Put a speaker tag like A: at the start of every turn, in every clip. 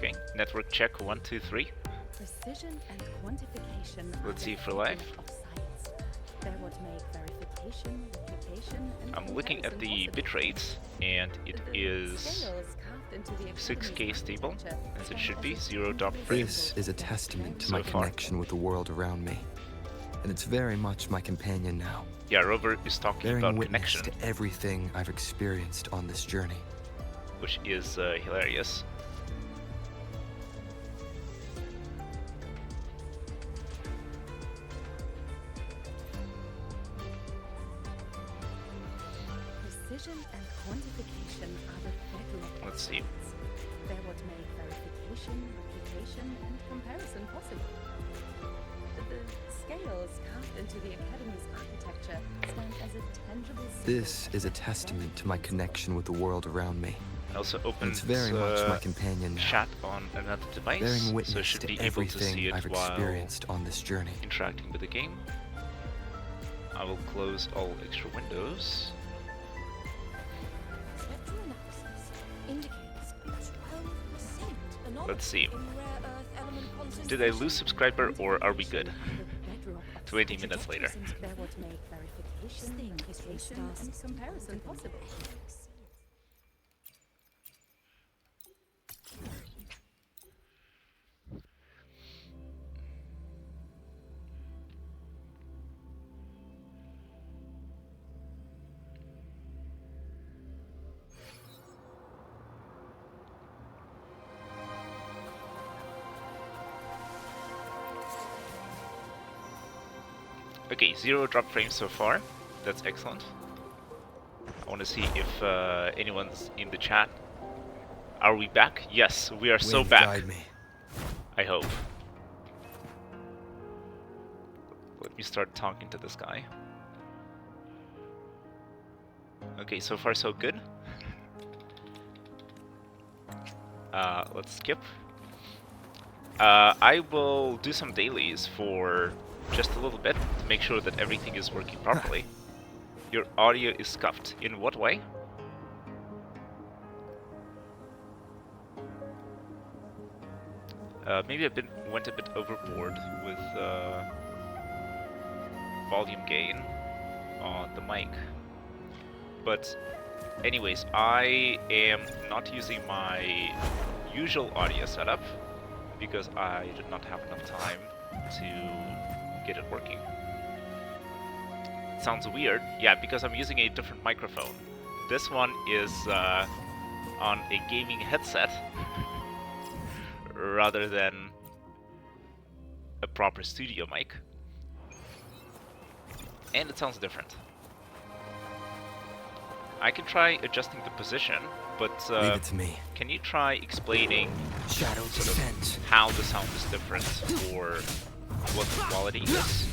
A: Okay, network check 1, 2, 3.
B: Precision and quantification.
A: Let's see for life.
B: They're what make verification, replication, and
A: I'm looking at the bit rates, and it is 6K stable, as it should be, 0 drop frames.
C: This is a testament to
A: so
C: my
A: far.
C: connection with the world around me. And it's very much my companion now.
A: Yeah, Rover is talking
C: Bearing
A: about
C: witness
A: connection,
C: to everything I've experienced on this journey.
A: which is hilarious.
B: Precision and quantification are the bedrock.
A: Let's see.
B: They're what make verification, replication, and comparison possible. The scales carved into the Academy's architecture stand as a tangible symbol.
C: This is a testament to my connection with the world around me.
A: I also
C: And
A: opened
C: it's very much my companion now.
A: chat on another device,
C: Bearing
A: so
C: witness
A: should
C: to
A: be able to see
C: everything
A: it
C: I've
A: while
C: experienced on this journey.
A: interacting with the game. I will close all extra windows.
D: Spectral analysis indicates 12% anomaly
A: Let's see.
D: in rare earth element
A: Did I lose
D: concentration.
A: subscriber or are we good?
B: The bedrock of
A: 20 minutes later.
B: they're what make verification, replication, and comparison possible.
A: Okay, 0 drop frames so far. That's excellent. I want to see if anyone's in the chat. Are we back? Yes, we are so
C: Wind
A: back.
C: guide me.
A: I hope. Let me start talking to this guy. Okay, so far so good. Let's skip. I will do some dailies for just a little bit to make sure that everything is working properly. Your audio is scuffed. In what way? Maybe I went a bit overboard with volume gain on the mic. But anyways, I am not using my usual audio setup because I did not have enough time to get it working. Sounds weird. Yeah, because I'm using a different microphone. This one is on a gaming headset rather than a proper studio mic. And it sounds different. I can try adjusting the position, but
C: Leave it to me.
A: can you try explaining
C: Shadow
A: sort of
C: descends.
A: how the sound is different or what the quality is?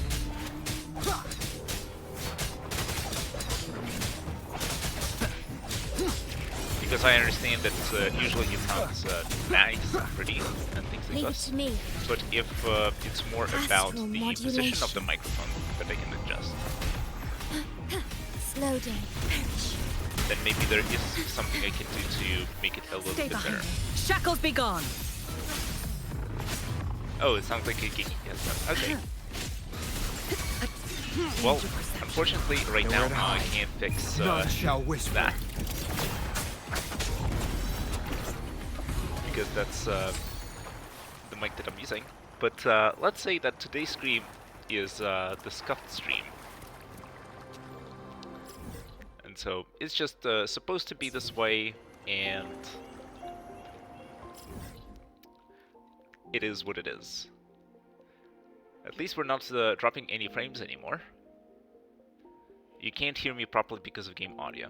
A: Because I understand that usually it sounds nice and pretty and things like
D: Leave it
A: this.
D: to me.
A: But if it's more about
D: Astral
A: the position of
D: modulation.
A: the microphone that I can adjust,
D: Slow down. Perish.
A: then maybe there is something I can do to make it a little
E: Stay
A: bit
E: behind
A: better.
E: me. Shackles be gone.
A: Oh, it sounds like a gaming headset. Okay. Well, unfortunately, right now
C: Nowhere to
A: I
C: hide.
A: can't fix
C: None shall whisper.
A: that. Because that's the mic that I'm using. But let's say that today's stream is the scuffed stream. And so it's just supposed to be this way, and it is what it is. At least we're not dropping any frames anymore. You can't hear me properly because of game audio.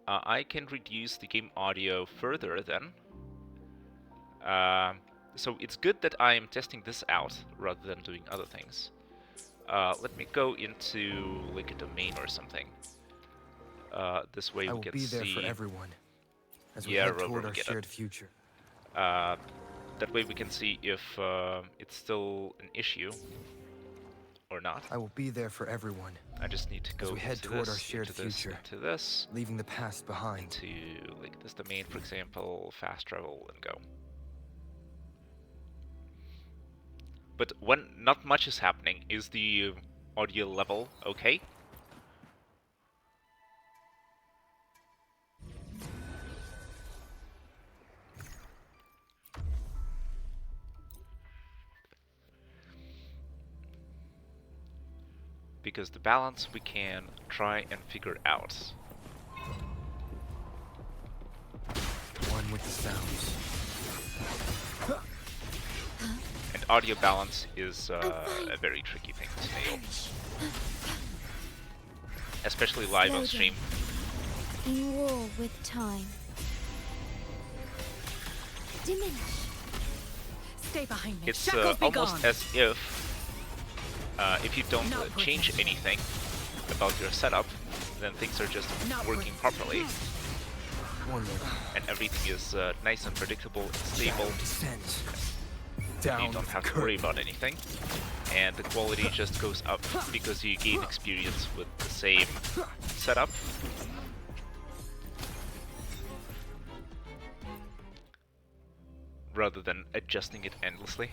A: I can reduce the game audio further then. So it's good that I am testing this out rather than doing other things. Let me go into like a domain or something. This way
C: I
A: we
C: will
A: can
C: be there
A: see.
C: for everyone as we
A: Yeah,
C: head
A: Rover,
C: toward
A: we
C: our
A: get it.
C: shared future.
A: That way we can see if it's still an issue or not.
C: I will be there for everyone,
A: I just need to go
C: as we head
A: into
C: toward
A: this,
C: our shared
A: into this,
C: future.
A: into this,
C: leaving the past behind.
A: into like this domain, for example, fast travel, and go. But when not much is happening, is the audio level okay? Because the balance we can try and figure out.
C: One with the sounds.
A: And audio balance is a very tricky thing to nail. Especially live on stream.
D: In war with time. Diminish.
E: Stay behind me.
A: It's
E: Shackles be
A: almost
E: gone.
A: as if you don't
E: Not
A: change
E: working.
A: anything about your setup, then things are just
E: Not
A: working
E: working.
A: properly,
C: One more.
A: and everything is nice and predictable and stable.
C: Shadow descends.
A: You
C: Down
A: don't
C: the
A: have to worry
C: curtain.
A: about anything, and the quality just goes up because you gain experience with the same setup. Rather than adjusting it endlessly.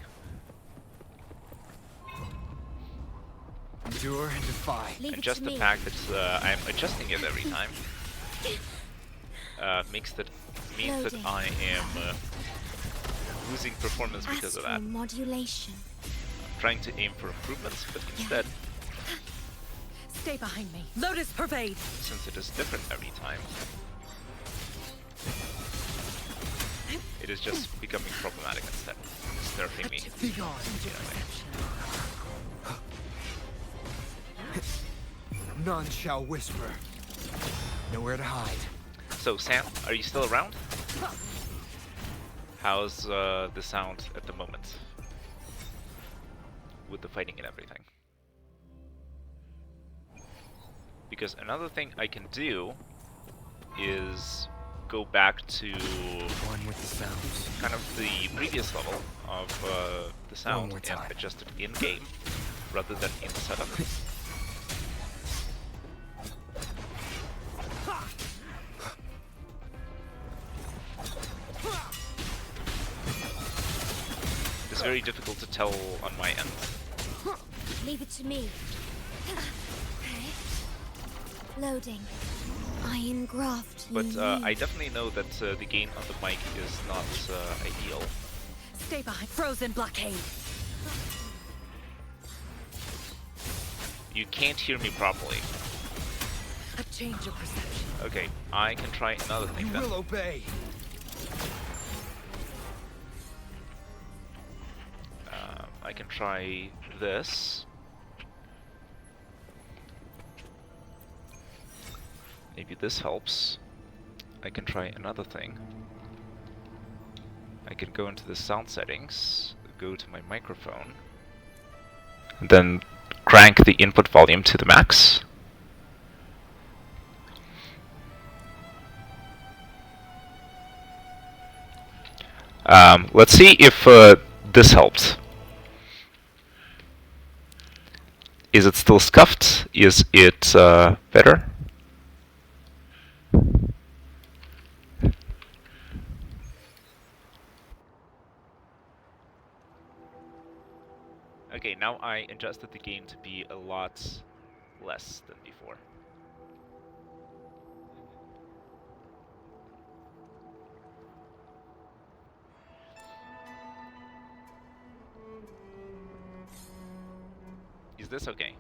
C: Endure and defy.
D: Leave
A: And
D: it
A: just
D: to
A: the
D: me.
A: fact that I'm adjusting it every time means that
D: Loading.
A: I am losing performance because of that.
D: Astral modulation.
A: I'm trying to aim for improvements, but instead,
E: Stay behind me. Lotus pervade.
A: since it is different every time, it is just becoming problematic instead. It's nerfing me.
C: Be gone. None shall whisper. Nowhere to hide.
A: So Sam, are you still around? How's the sound at the moment? With the fighting and everything. Because another thing I can do is go back to
C: One with the sounds.
A: kind of the previous level of the sound
C: more
A: and
C: time.
A: adjust it in-game rather than in the setup. It's very difficult to tell on my end.
D: Leave it to me. Okay. Loading. Iron graft.
A: But I
D: lead.
A: definitely know that the gain on the mic is not ideal.
E: Stay behind. Frozen blockade.
A: You can't hear me properly.
E: A change of perception.
A: Okay, I can try another
C: You
A: thing then.
C: will obey.
A: I can try this. Maybe this helps. I can try another thing. I can go into the sound settings, go to my microphone, and then crank the input volume to the max. Let's see if this helped. Is it still scuffed? Is it better? Okay, now I adjusted the gain to be a lot less than before. Is this okay?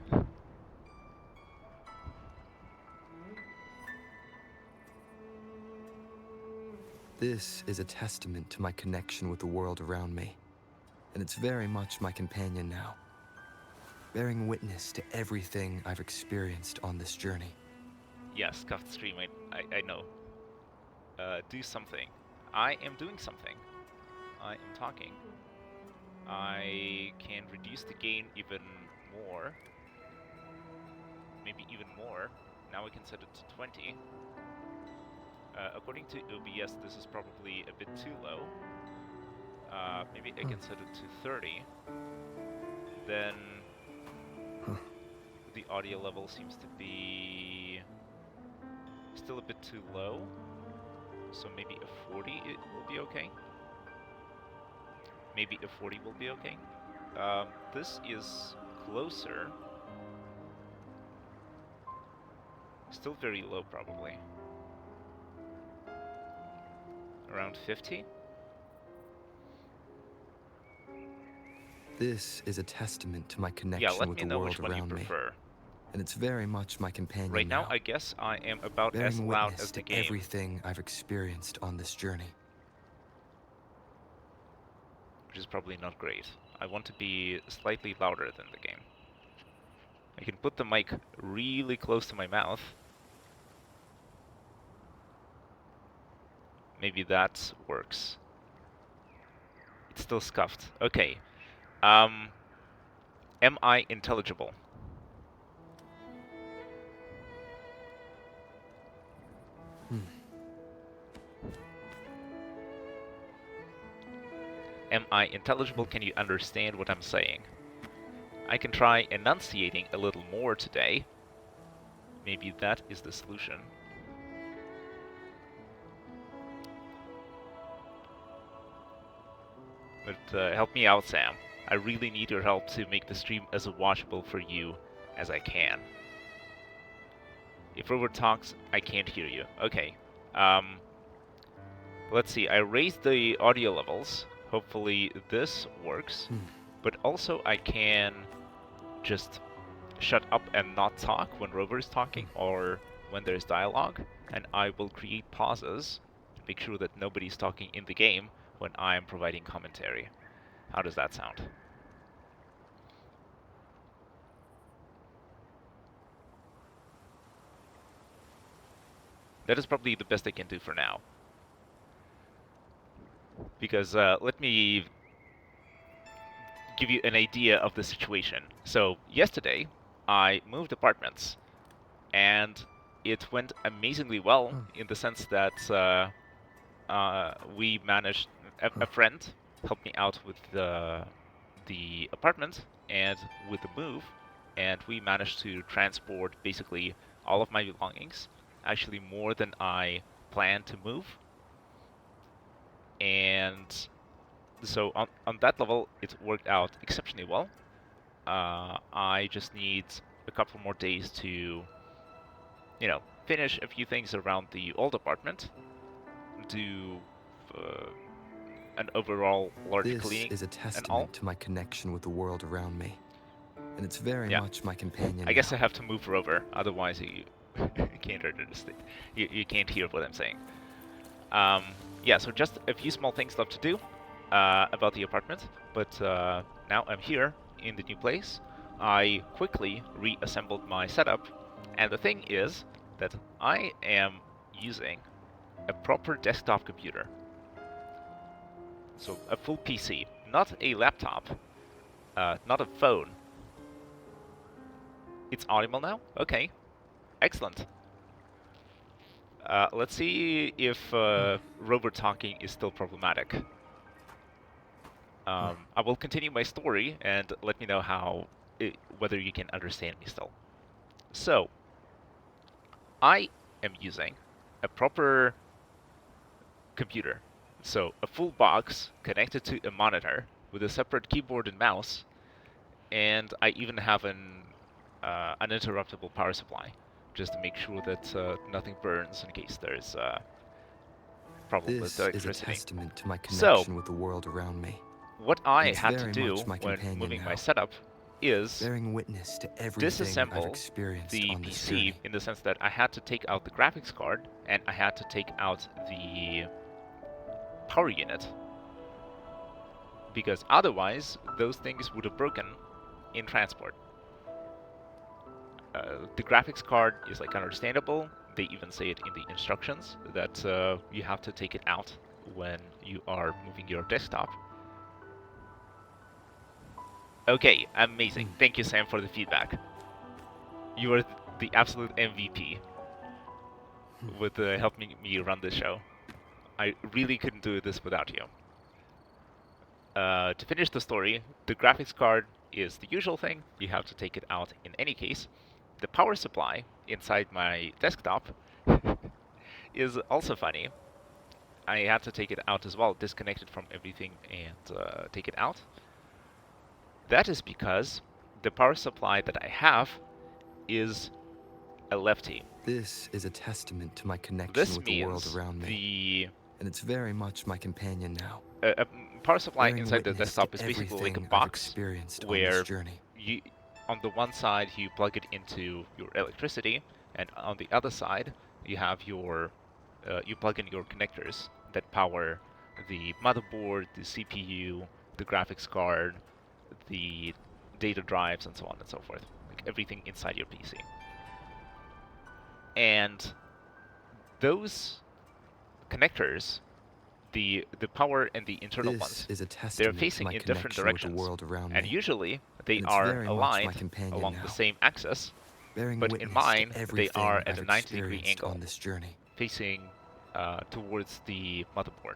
C: This is a testament to my connection with the world around me. And it's very much my companion now. Bearing witness to everything I've experienced on this journey.
A: Yes, scuffed stream, I know. Do something. I am doing something. I am talking. I can reduce the gain even more. Maybe even more. Now I can set it to 20. According to OBS, this is probably a bit too low. Maybe I can set it to 30. Then the audio level seems to be still a bit too low. So maybe a 40 it will be okay. Maybe a 40 will be okay. This is closer. Still very low, probably. Around 50?
C: This is a testament to my
A: Yeah,
C: connection
A: let
C: with
A: me
C: the
A: know
C: world
A: which one you
C: around me,
A: prefer.
C: and it's very much my companion
A: Right now,
C: now,
A: I guess I am about as
C: bearing
A: loud
C: witness
A: as the
C: to
A: game,
C: everything I've experienced on this journey.
A: which is probably not great. I want to be slightly louder than the game. I can put the mic really close to my mouth. Maybe that works. It's still scuffed. Okay. Am I intelligible? Am I intelligible? Can you understand what I'm saying? I can try enunciating a little more today. Maybe that is the solution. But help me out, Sam. I really need your help to make the stream as watchable for you as I can. If Robert talks, I can't hear you. Okay. Let's see. I raised the audio levels. Hopefully this works. But also I can just shut up and not talk when Rover is talking or when there's dialogue. And I will create pauses to make sure that nobody's talking in the game when I'm providing commentary. How does that sound? That is probably the best I can do for now. Because let me give you an idea of the situation. So yesterday, I moved apartments, and it went amazingly well in the sense that we managed, a friend helped me out with the apartment and with the move, and we managed to transport basically all of my belongings, actually more than I planned to move. And so on that level, it worked out exceptionally well. I just need a couple more days to, finish a few things around the old apartment, do an overall large cleaning
C: This is a
A: and all.
C: testament to my connection with the world around me, and it's very much my companion
A: I guess
C: now.
A: I have to move Rover, otherwise you can't understand. You can't hear what I'm saying. Yeah, so just a few small things left to do about the apartment, but now I'm here in the new place. I quickly reassembled my setup, and the thing is that I am using a proper desktop computer. So a full PC, not a laptop, not a phone. It's audible now? Okay, excellent. Let's see if robot talking is still problematic. I will continue my story and let me know whether you can understand me still. So, I am using a proper computer. So, a full box connected to a monitor with a separate keyboard and mouse, and I even have an uninterruptible power supply, just to make sure that nothing burns in case there's a problem with
C: This is a
A: electricity.
C: testament to my
A: So,
C: connection with the world around me,
A: what I
C: It's
A: had to
C: very
A: do
C: much my
A: when
C: companion
A: moving my
C: now.
A: setup is
C: bearing witness to everything I've
A: disassemble
C: experienced
A: the
C: on this
A: PC
C: journey.
A: in the sense that I had to take out the graphics card and I had to take out the power unit, because otherwise those things would have broken in transport. The graphics card is like understandable. They even say it in the instructions that you have to take it out when you are moving your desktop. Okay, amazing. Thank you, Sam, for the feedback. You are the absolute MVP with helping me run this show. I really couldn't do this without you. To finish the story, the graphics card is the usual thing. You have to take it out in any case. The power supply inside my desktop is also funny. I had to take it out as well, disconnect it from everything and take it out. That is because the power supply that I have is a lefty.
C: This is a testament to my connection
A: This
C: with the world
A: means
C: around me,
A: the
C: and it's very much my companion now.
A: power supply
C: Bearing
A: inside the
C: witness to
A: desktop is basically like a
C: everything I've
A: box
C: experienced on this
A: where
C: journey.
A: you, on the one side, you plug it into your electricity, and on the other side, you have your you plug in your connectors that power the motherboard, the CPU, the graphics card, the data drives, and so on and so forth. Like everything inside your PC. And those connectors, the power and the internal
C: This
A: ones,
C: is a
A: they're
C: testament to
A: facing
C: my
A: in different
C: connection with the
A: directions.
C: world around
A: And
C: me,
A: usually they
C: and it's
A: are
C: very much my
A: aligned
C: companion
A: along
C: now.
A: the same axis,
C: Bearing
A: but in
C: witness to
A: mine they
C: everything
A: are at
C: I've
A: a 90-degree
C: experienced
A: angle,
C: on this journey.
A: facing towards the motherboard.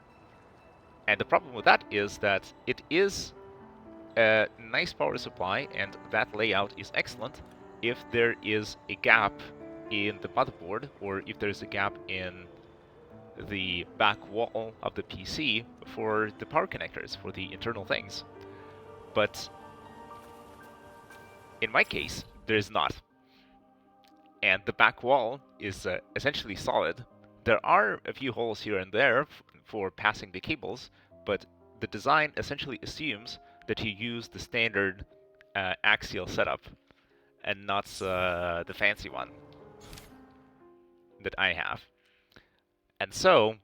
A: And the problem with that is that it is a nice power supply, and that layout is excellent if there is a gap in the motherboard, or if there's a gap in the back wall of the PC for the power connectors, for the internal things. But in my case, there is not. And the back wall is essentially solid. There are a few holes here and there for passing the cables, but the design essentially assumes that you use the standard axial setup and not the fancy one that I have. And so,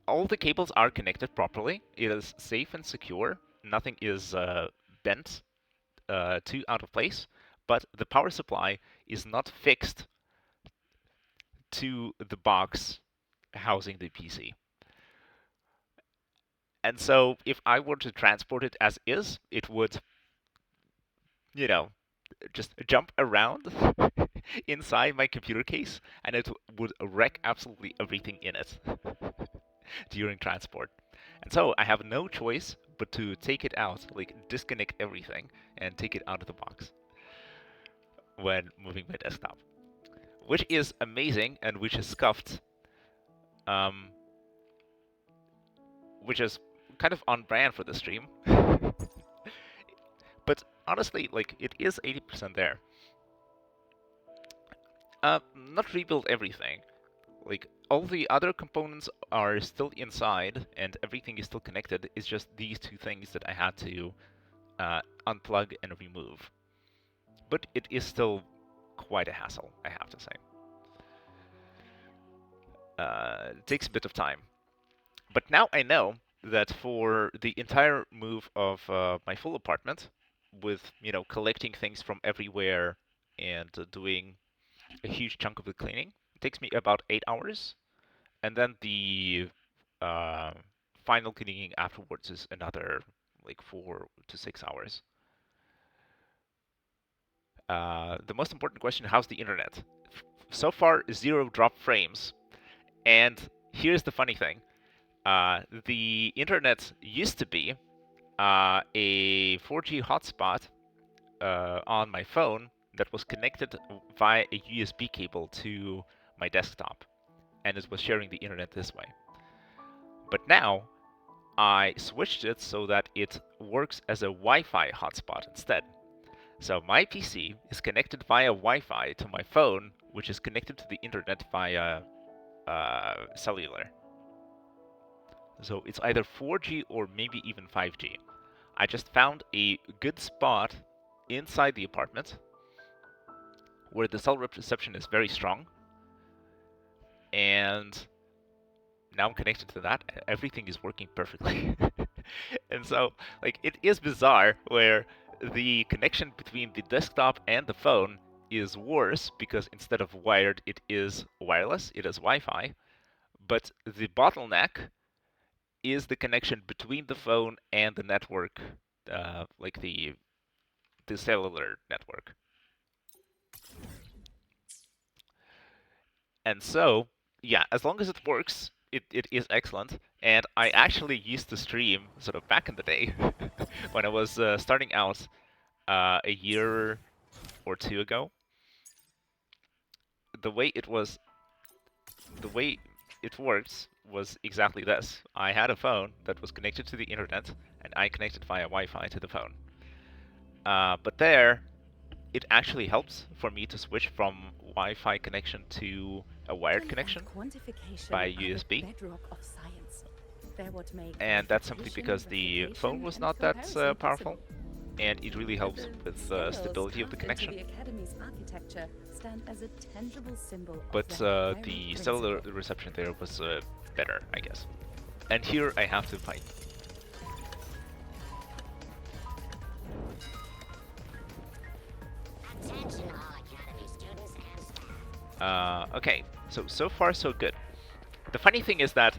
A: all the cables are connected properly. It is safe and secure. Nothing is bent too out of place. But the power supply is not fixed to the box housing the PC. And so if I were to transport it as is, it would, you know, just jump around inside my computer case, and it would wreck absolutely everything in it during transport. And so I have no choice but to take it out, like disconnect everything and take it out of the box when moving my desktop, which is amazing and which is scuffed, which is kind of on brand for the stream. But honestly, like, it is 80% there. Not rebuild everything. Like, all the other components are still inside and everything is still connected. It's just these two things that I had to unplug and remove. But it is still quite a hassle, I have to say. It takes a bit of time. But now I know that for the entire move of my full apartment, with, you know, collecting things from everywhere and doing a huge chunk of the cleaning, it takes me about 8 hours. And then the uh, final cleaning afterwards is another like 4 to 6 hours. The most important question: how's the internet? So far, 0 drop frames. And here's the funny thing: the internet used to be a 4G hotspot on my phone that was connected via a USB cable to my desktop, and it was sharing the internet this way. But now I switched it so that it works as a Wi-Fi hotspot instead. So my PC is connected via Wi-Fi to my phone, which is connected to the internet via cellular. So it's either 4G or maybe even 5G. I just found a good spot inside the apartment where the cell reception is very strong, and now I'm connected to that. Everything is working perfectly. And so, like, it is bizarre where the connection between the desktop and the phone is worse because instead of wired, it is wireless, it is Wi-Fi. But the bottleneck is the connection between the phone and the network, like the cellular network. And so, yeah, as long as it works, it is excellent. And I actually used to stream sort of back in the day when I was starting out a year or two ago. The way it worked was exactly this. I had a phone that was connected to the internet, and I connected via Wi-Fi to the phone. But there, it actually helps for me to switch from Wi-Fi connection to a wired connection by USB.
B: Bedrock of science. They're what make
A: And that's simply because the
B: verification,
A: phone was
B: and
A: not that
B: comparison
A: powerful,
B: possible.
A: and it really helps
B: The
A: with
B: scales
A: stability of the
B: carved into
A: connection.
B: The Academy's architecture stand as a tangible symbol
A: But
B: of that very
A: the cellular
B: principle.
A: reception there was better, I guess. And here I have to fight.
F: Attention all Academy students and staff.
A: Okay, so far so good. The funny thing is that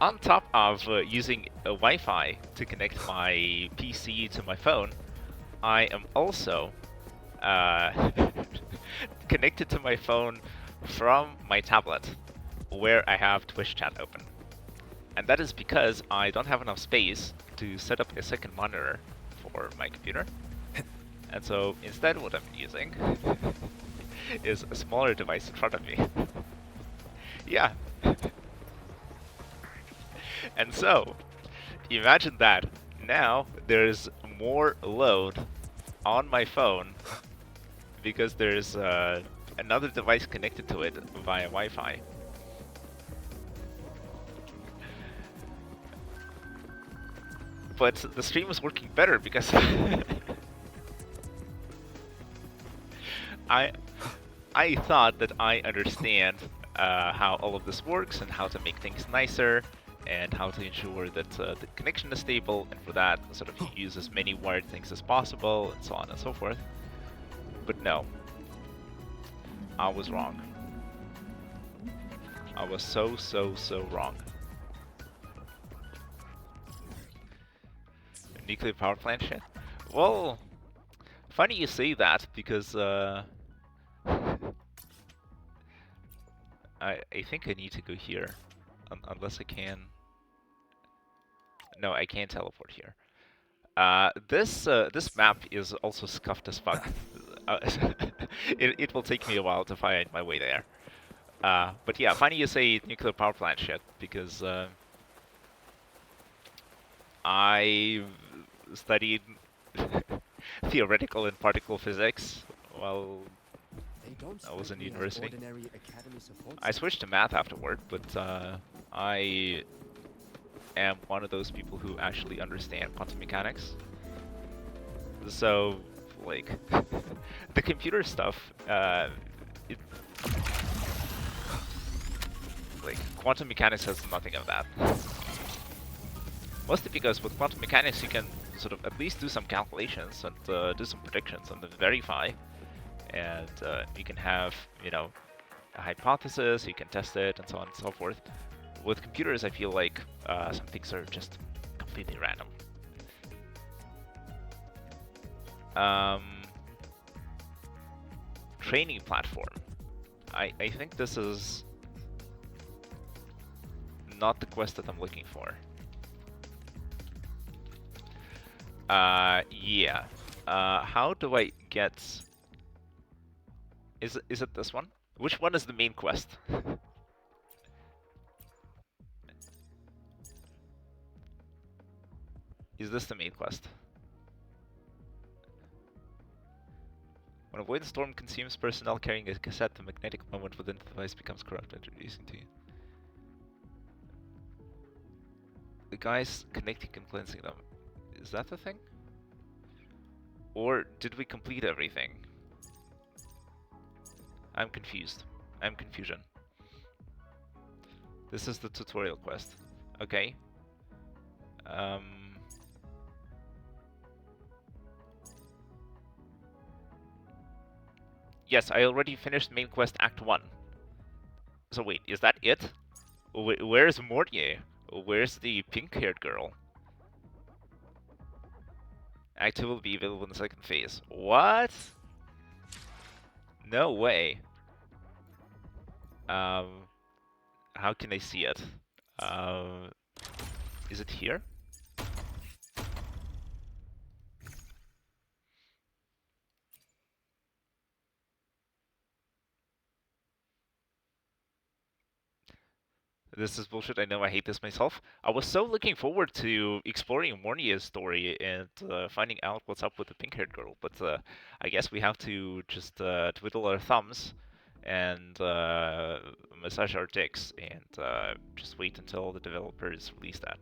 A: on top of using a Wi-Fi to connect my PC to my phone, I am also connected to my phone from my tablet, where I have Twitch chat open. And that is because I don't have enough space to set up a second monitor for my computer. And so instead what I'm using is a smaller device in front of me. Yeah. And so, imagine that. Now there's more load on my phone because there's another device connected to it via Wi-Fi. But the stream is working better because I thought that I understand how all of this works and how to make things nicer and how to ensure that the connection is stable, and for that sort of use as many wired things as possible and so on and so forth. But no, I was wrong. I was so wrong. Nuclear power plant shit? Well, funny you say that because I think I need to go here, unless I can. No, I can't teleport here. This map is also scuffed as fuck. It will take me a while to find my way there. But yeah, funny you say nuclear power plant shit, because I studied theoretical and particle physics while I was in university. I switched to math afterward, but I am one of those people who actually understand quantum mechanics. So, like, the computer stuff, like, quantum mechanics has nothing of that. Mostly because with quantum mechanics you can sort of at least do some calculations and do some predictions and then verify. And you can have, you know, a hypothesis, you can test it, and so on and so forth. With computers, I feel like some things are just completely random. Training platform. I think this is not the quest that I'm looking for. Yeah. How do I get... Is it this one? Which one is the main quest? Is this the main quest? When a void storm consumes personnel carrying a cassette, the magnetic moment within the device becomes corrupt, introducing to you. The guys connecting and cleansing them. Is that the thing? Or did we complete everything? I'm confused. I'm confusion. This is the tutorial quest. Okay. Yes, I already finished main quest Act 1. So wait, is that it? Where's Mortier? Where's the pink-haired girl? Act 2 will be available in the second phase. What? No way. How can I see it? Is it here? This is bullshit. I know I hate this myself. I was so looking forward to exploring Mornia's story and finding out what's up with the pink-haired girl, but I guess we have to just twiddle our thumbs and massage our dicks and just wait until the developers release that.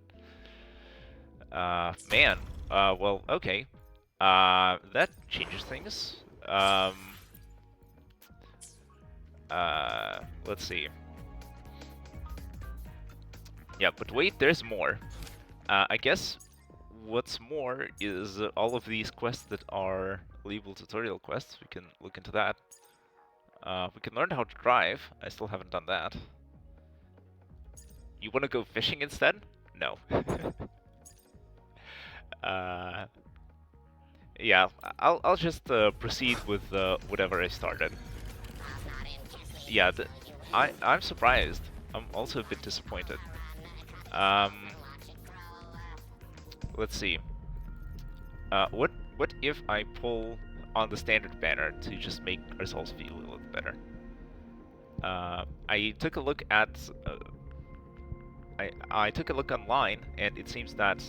A: Man, well, okay. That changes things. Let's see. Yeah, but wait, there's more. I guess what's more is all of these quests that are labeled tutorial quests. We can look into that. We can learn how to drive. I still haven't done that. You want to go fishing instead? No. Yeah, I'll just proceed with whatever I started. Yeah, I'm surprised. I'm also a bit disappointed. Let's see. What if I pull on the standard banner to just make ourselves feel a little better? I took a look at I took a look online, and it seems that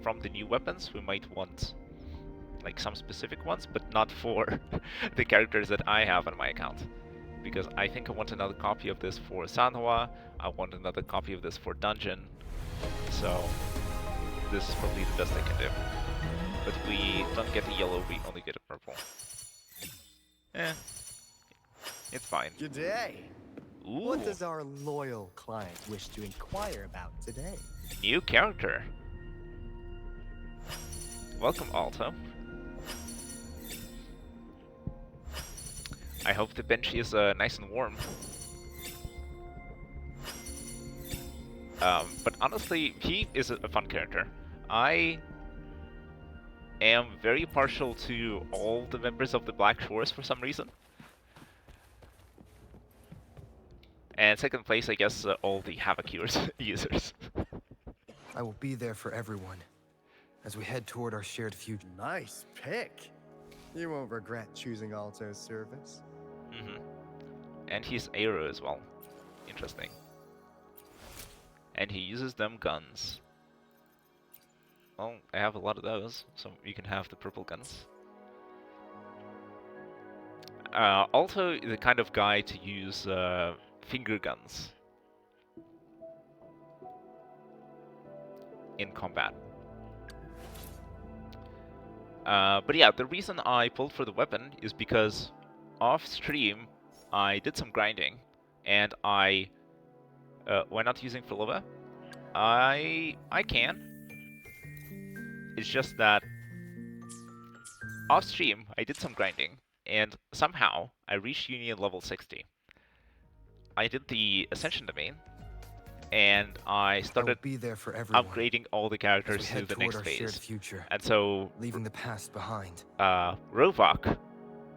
A: from the new weapons we might want like some specific ones, but not for the characters that I have on my account. Because I think I want another copy of this for Sanhua, I want another copy of this for Dungeon, so this is probably the best I can do. But we don't get a yellow, we only get a purple. It's fine.
G: Good day.
A: Ooh,
G: What does our loyal client wish to inquire about today?
A: new character. Welcome, Alto. I hope the bench is nice and warm. But honestly, he is a fun character. I am very partial to all the members of the Black Shores for some reason. And second place, I guess, all the Havoc users.
C: I will be there for everyone as we head toward our shared future.
G: Nice pick. You won't regret choosing Alto's service.
A: And he's Aero as well. Interesting. And he uses them guns. Well, I have a lot of those, so you can have the purple guns. Also, the kind of guy to use finger guns in combat. But yeah, the reason I pulled for the weapon is because off stream I did some grinding, and why not using Philova? I can. It's just that off stream I did some grinding, and somehow I reached Union level 60. I did the Ascension domain, and I started
C: be there for everyone
A: upgrading all the characters to the next phase.
C: Future,
A: and so
C: leaving the past behind.
A: Rovok,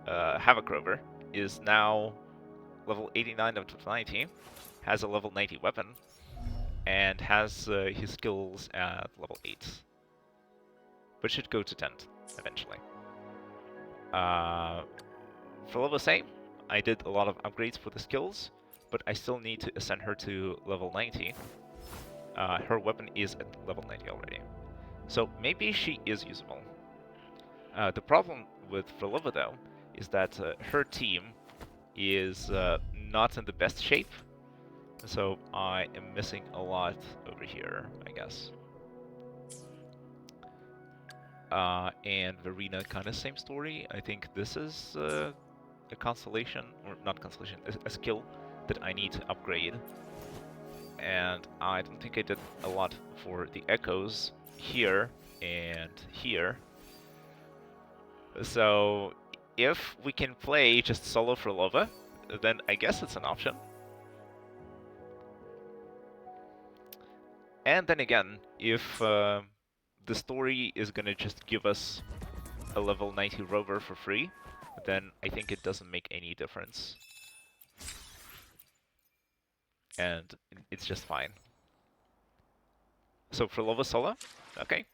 A: Havoc Rover, is now level 89 out of 90, has a level 90 weapon, and has his skills at level 8. But should go to 10 eventually. For level same, I did a lot of upgrades for the skills, but I still need to ascend her to level 90. Her weapon is at level 90 already. So maybe she is usable. The problem with Frolova though is that her team is not in the best shape, so I am missing a lot over here, I guess. And Verena, kind of same story. I think this is a constellation, or not constellation, a skill that I need to upgrade. And I don't think I did a lot for the echoes here and here. So if we can play just solo Frolova, then I guess it's an option. And then again, if the story is gonna just give us a level 90 rover for free, then I think it doesn't make any difference. And it's just fine. So for Lova Sola, okay.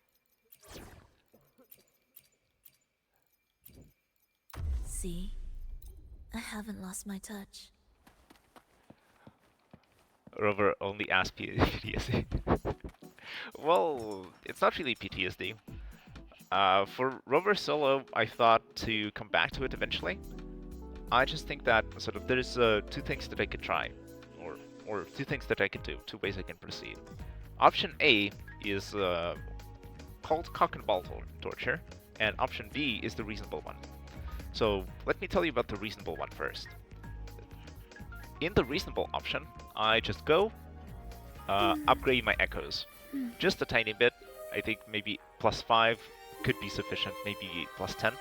D: See? I haven't lost my touch.
A: Rover only asks PTSD. Well, it's not really PTSD. For Rover Solo, I thought to come back to it eventually. I just think that sort of there's two things that I could try, or two things that I could do, two ways I can proceed. Option A is called cock and ball torture, and option B is the reasonable one. So let me tell you about the reasonable one first. In the reasonable option, I just go upgrade my echoes, just a tiny bit. I think maybe +5 could be sufficient, maybe +10.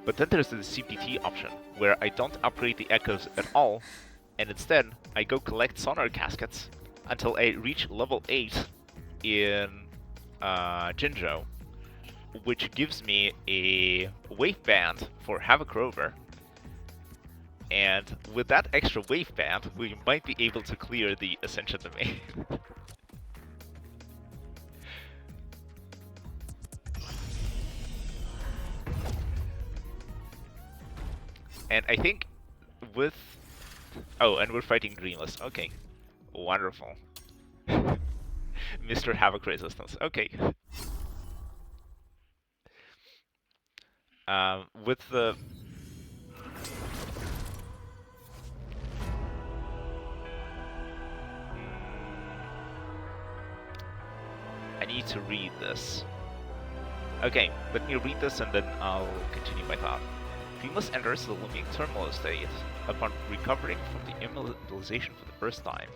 A: But then there's the CPT option, where I don't upgrade the echoes at all, and instead I go collect sonar caskets until I reach level 8 in Jinzhou, which gives me a wave band for Havoc Rover. And with that extra wave band, we might be able to clear the Ascension domain. And I think with... Oh, and we're fighting Dreamless. Okay. Wonderful. Mr. Havoc Resistance. Okay. With the... I need to read this. Okay, let me read this and then I'll continue my thought. Dreamless enters the living turmoil state upon recovering from the immobilization for the first time.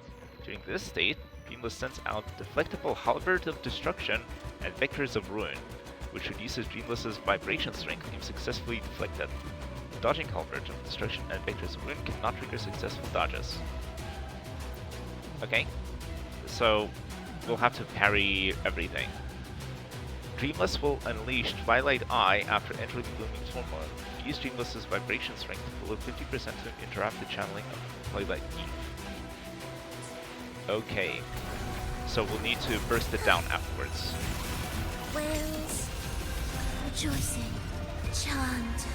A: During this state, Dreamless sends out deflectable halberd of destruction and vectors of ruin, which reduces Dreamless's vibration strength if successfully deflected. Dodging halberd of destruction and vectors of ruin cannot trigger successful dodges. Okay, so we'll have to parry everything. Dreamless will unleash Twilight Eye after entering the Looming Turmoil. Use Dreamless's vibration strength below 50% to interrupt the channeling of Twilight Eve. Okay, so we'll need to burst it down afterwards.
D: Wails, rejoicing, chant,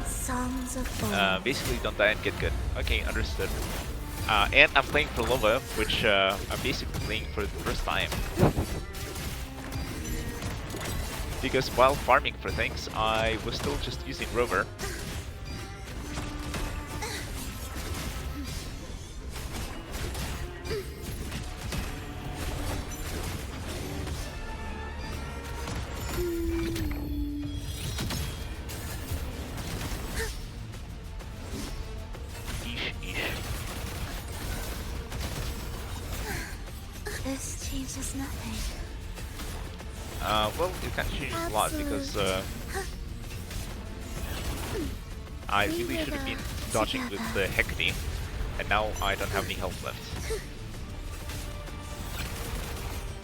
D: songs of fall.
A: Basically don't die and get good. Okay, understood. And I'm playing for Lova, which I'm basically playing for the first time. Because while farming for things, I was still just using Rover.
D: This changes nothing.
A: Well, it kind of changes a lot because I really should have been dodging with the Hecate, and now I don't have any health left.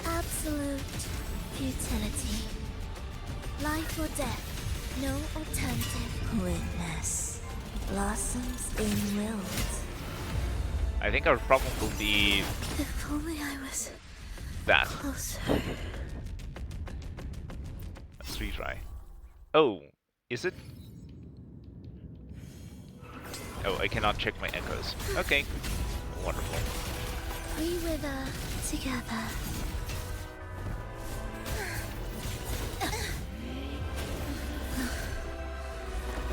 D: Absolute futility. Life or death, no alternative. Witness blossoms in wilt.
A: I think our problem will be
D: If only I was
A: that.
D: closer.
A: Let's retry. Oh, is it? Oh, I cannot check my echoes. Okay, wonderful.
D: We wither together.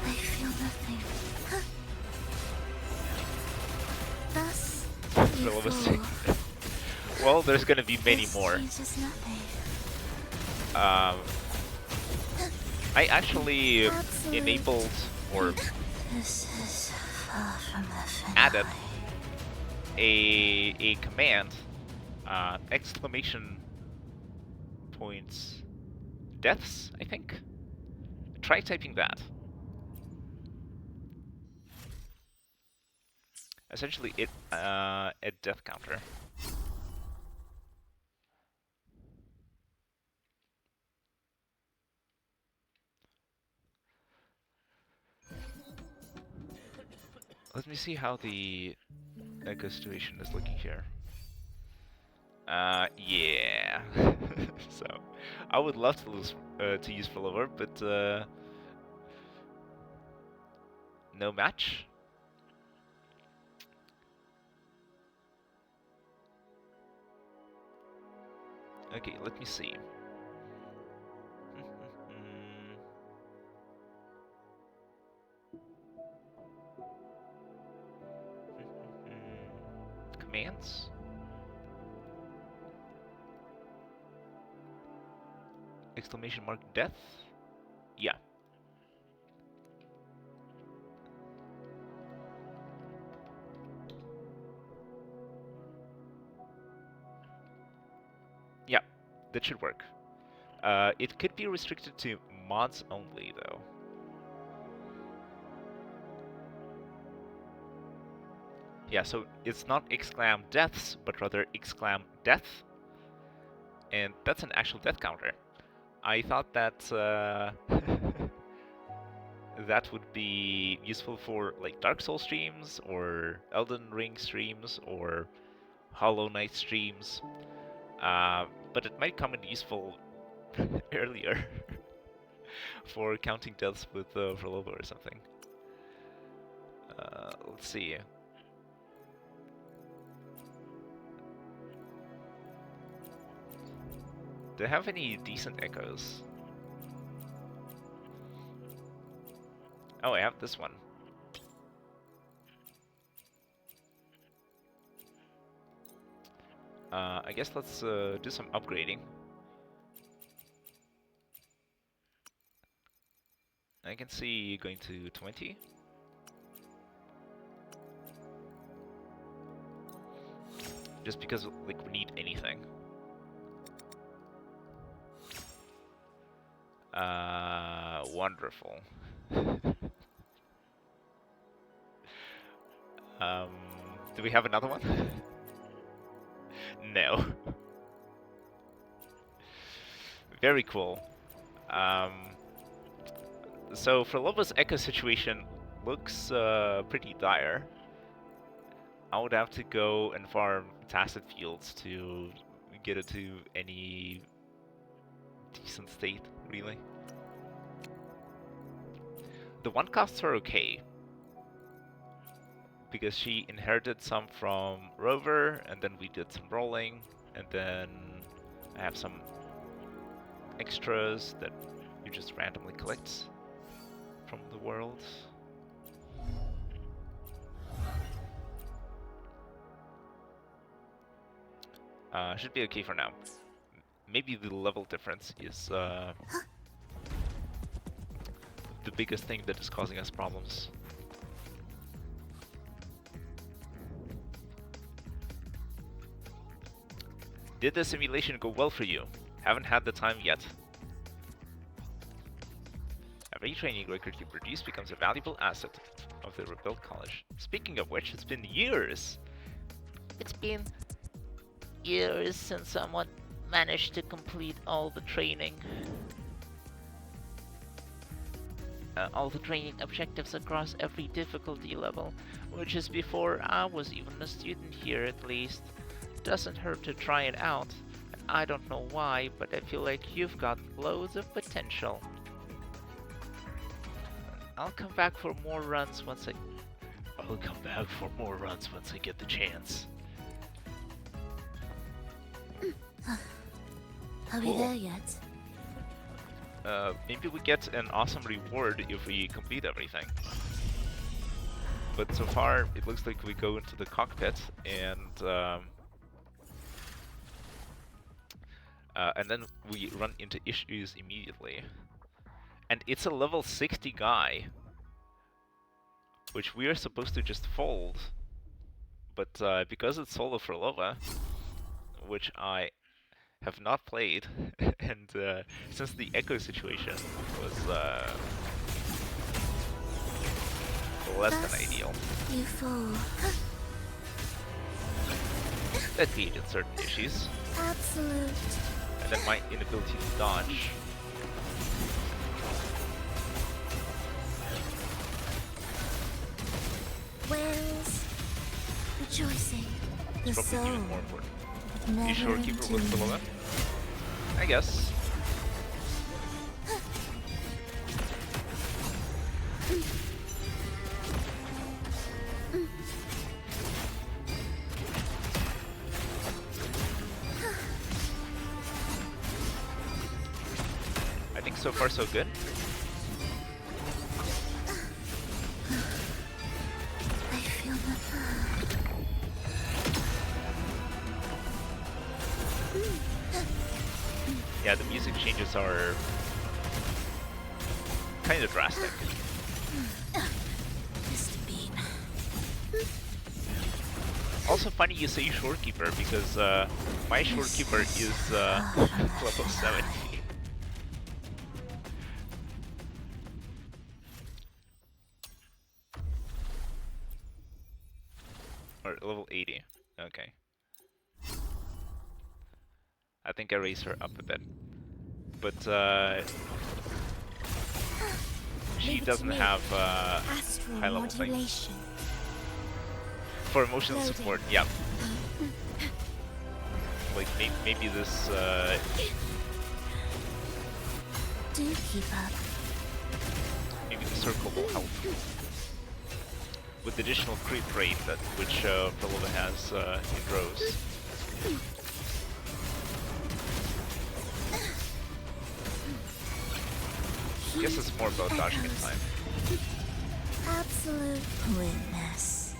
D: I feel nothing. Thus, you
A: Well, let's
D: fall.
A: see. Well, there's gonna be many
D: This
A: more.
D: changes nothing.
A: I actually enabled or
D: This is far from the finale.
A: added a command, exclamation points deaths, I think. Try typing that. Essentially, it a death counter. Let me see how the echo situation is looking here. Yeah. So, I would love to use Follower, but No match. Okay, let me see. Commands? Exclamation mark death? Yeah. Yeah, that should work. It could be restricted to mods only, though. Yeah, so it's not exclam deaths, but rather exclam death. And that's an actual death counter. I thought that that would be useful for like Dark Souls streams, or Elden Ring streams, or Hollow Knight streams. But it might come in useful earlier for counting deaths with Verlobo or something. Let's see. Do I have any decent echoes? Oh, I have this one. I guess let's do some upgrading. I can see going to 20. Just because like we need anything. Wonderful. Do we have another one? No. Very cool. So Verlobo's echo situation looks pretty dire. I would have to go and farm Tacit Fields to get it to any decent state, really. The one costs are okay, because she inherited some from Rover, and then we did some rolling, and then I have some extras that you just randomly collect from the world. Should be okay for now. Maybe the level difference is the biggest thing that is causing us problems. Did the simulation go well for you? Haven't had the time yet. Every training record you produce becomes a valuable asset of the rebuilt college. Speaking of which, it's been years.
F: It's been years since someone managed to complete all the training. All the training objectives across every difficulty level, which is before I was even a student here at least. Doesn't hurt to try it out, and I don't know why, but I feel like you've got loads of potential. I'll come back for more runs once I get the chance.
D: Are we there yet?
A: Maybe we get an awesome reward if we complete everything. But so far, it looks like we go into the cockpit and then we run into issues immediately. And it's a level 60 guy, which we are supposed to just fold. But because it's solo for Lova, which I have not played, and since the echo situation was less than ideal,
D: You fall.
A: that created certain issues.
D: Absolute.
A: And then my inability to dodge.
D: Whales. Rejoicing. The
A: It's probably
D: soul.
A: even more important.
D: Never
A: You sure Keeper was
D: ending.
A: below that? I guess. so far so good.
D: I feel nothing.
A: Yeah, the music changes are kind of drastic.
D: Mr. Bean.
A: Also funny you say Shorekeeper, because my Shorekeeper is level 70. Or level 80. Okay. I think I raised her up a bit. But she
D: Leave it to
A: doesn't
D: me.
A: have
D: Astral
A: high level things.
D: modulation.
A: For emotional
D: Loading.
A: support, yeah. Like maybe this
D: Do keep up.
A: maybe the circle will help. With additional creep rate that which Prolova has in rows. I guess it's more about dodging in time.
D: Absolute witness.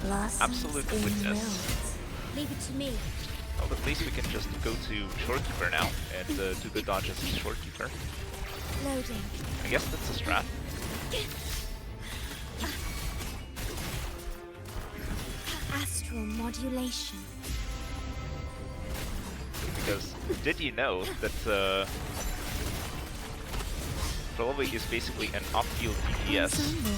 D: Blossoms
A: Absolute
D: in
A: witness.
D: wilt. Leave it to me.
A: Well, at least we can just go to Shorekeeper now and do the dodges as Shorekeeper.
D: Loading.
A: I guess that's a strat.
D: Astral modulation.
A: Because did you know that Prolova is basically an off-field DPS?
D: Ensemble.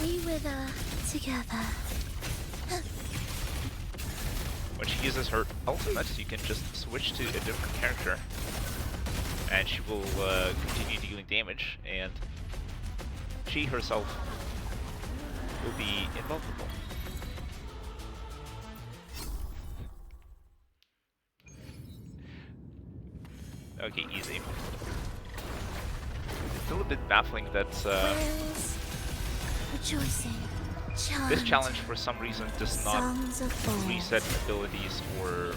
D: We wither together.
A: When she uses her ultimate, you can just switch to a different character, and she will continue dealing damage, and she herself will be invulnerable. Okay, easy. It's still a bit baffling that
D: Whales rejoicing.
A: this
D: Chant.
A: challenge for some reason does not
D: Songs of fall.
A: reset abilities or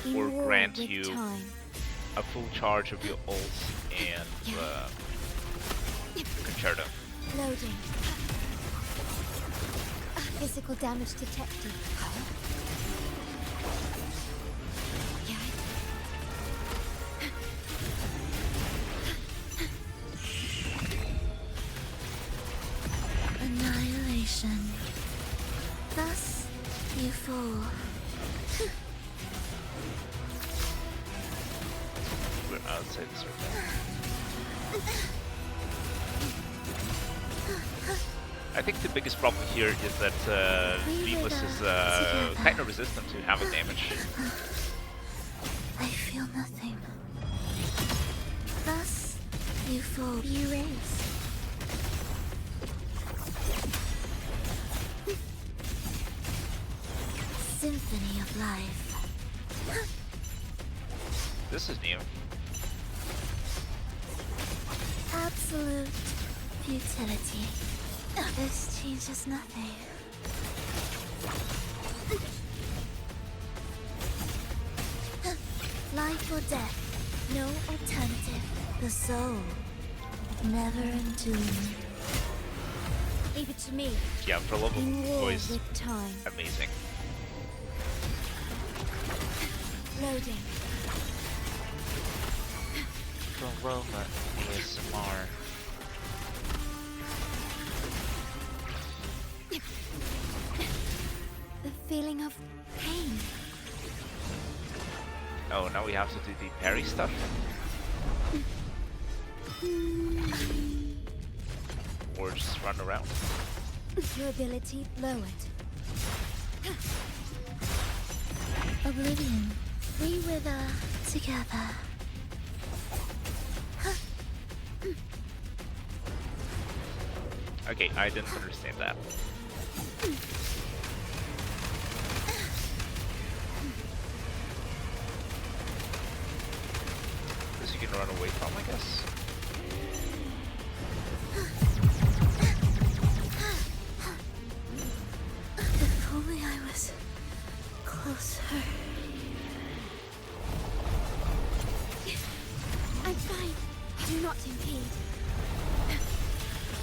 D: In
A: or
D: war
A: grant
D: with
A: you
D: time.
A: a full charge of your ults and concerto.
D: Loading. Physical damage detected. Annihilation. Thus you fall.
A: We're outside the circle. I think the biggest problem here is that Dreamless is kind of resistant to havoc damage.
D: I feel nothing. Thus you fall. You raise. Symphony of life.
A: This is new.
D: Absolute futility. This changes nothing. Life or death, no alternative. The soul, never entombed. Leave it to me.
A: Yeah, for level
D: In war
A: voice,
D: with time.
A: amazing.
D: Loading.
F: Prolova ASMR.
D: The feeling of pain.
A: Oh, now we have to do the parry stuff? Or just run around?
D: Durability lowered. Oblivion. We wither together.
A: Okay, I didn't understand that. This you can run away from, I guess?
D: The fully Closer. I'm fine. Do not impede.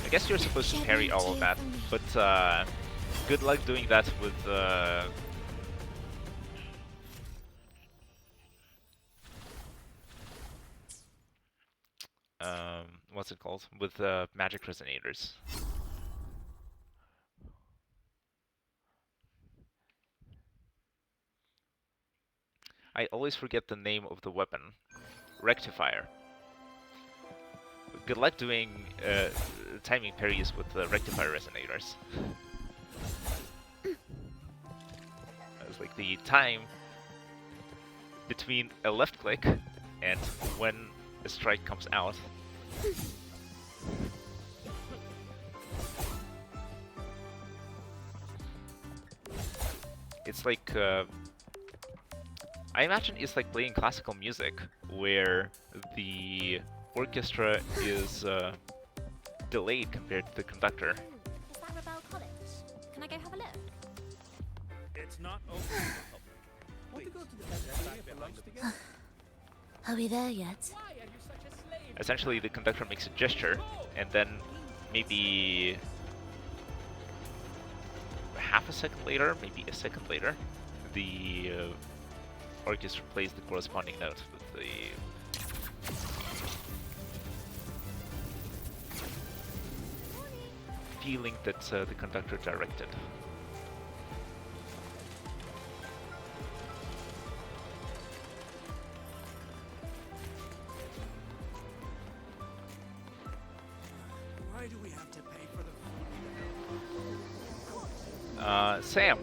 A: I guess you're supposed to parry all of that, but good luck doing that with what's it called? With magic resonators. I always forget the name of the weapon. Rectifier. Good luck doing timing parries with the rectifier resonators. It's like the time between a left click and when a strike comes out. It's like I imagine it's like playing classical music where the orchestra is delayed compared to the conductor.
D: Is that Rebel College? Can I go have a look?
H: It's not open. Want to go to the cafeteria for lunch together?
D: Are we there yet?
H: Why are you such a slave?
A: Essentially, the conductor makes a gesture, and then maybe half a second later, maybe a second later, the orchestra plays the corresponding note with the feeling that the conductor directed.
H: Why do we have to pay for the food?
A: Sam,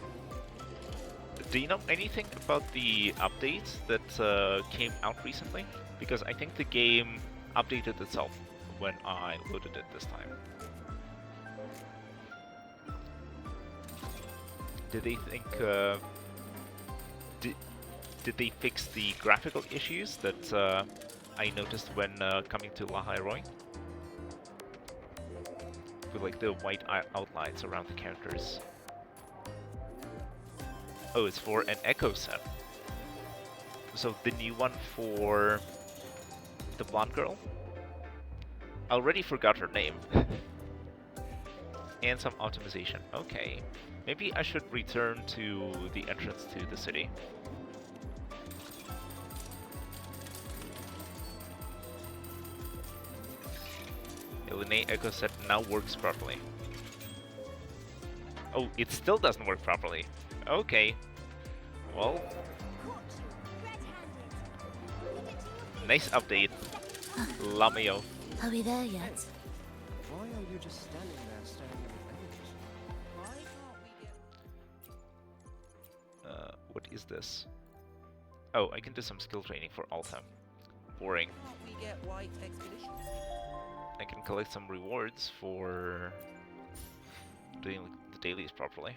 A: do you know anything about the updates that came out recently? Because I think the game updated itself when I loaded it this time. Did they think did they fix the graphical issues that I noticed when coming to Lahai-Roi? With like the white outlines around the characters. Oh, it's for an Echo set. So the new one for the blonde girl? I already forgot her name. And some optimization. Okay. Maybe I should return to the entrance to the city. Elena Echo set now works properly. Oh, it still doesn't work properly. Okay. Well, nice update, Lameo.
D: Are we there yet?
G: Why are you just standing there staring at the page?
H: Why can't we get...
A: What is this? Oh, I can do some skill training for Alta. Boring.
H: Can't we get white expeditions?
A: I can collect some rewards for doing the dailies properly.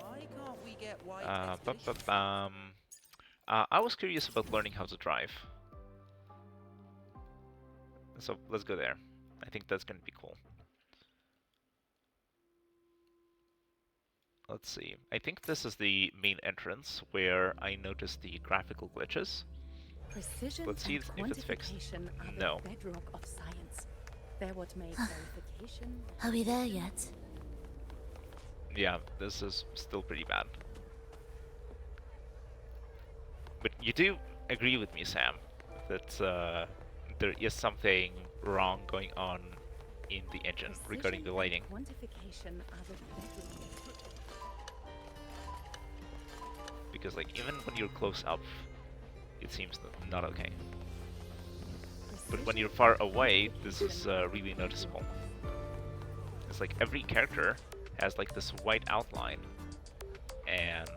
H: Why can't we get white
A: Bup,
H: expeditions?
A: bup, I was curious about learning how to drive. So let's go there. I think that's gonna be cool. Let's see. I think this is the main entrance where I noticed the graphical glitches.
B: Precision
A: Let's see
B: and
A: if it's fixed.
B: quantification are
A: No.
B: the bedrock of science. They're what make verification.
D: Are we there yet?
A: Yeah, this is still pretty bad. But you do agree with me, Sam, that there is something wrong going on in the engine regarding the lighting.
B: Quantification are the bedrock.
A: Because like even when you're close up, it seems not okay. But when you're far away, this is really noticeable. It's like every character has like this white outline, and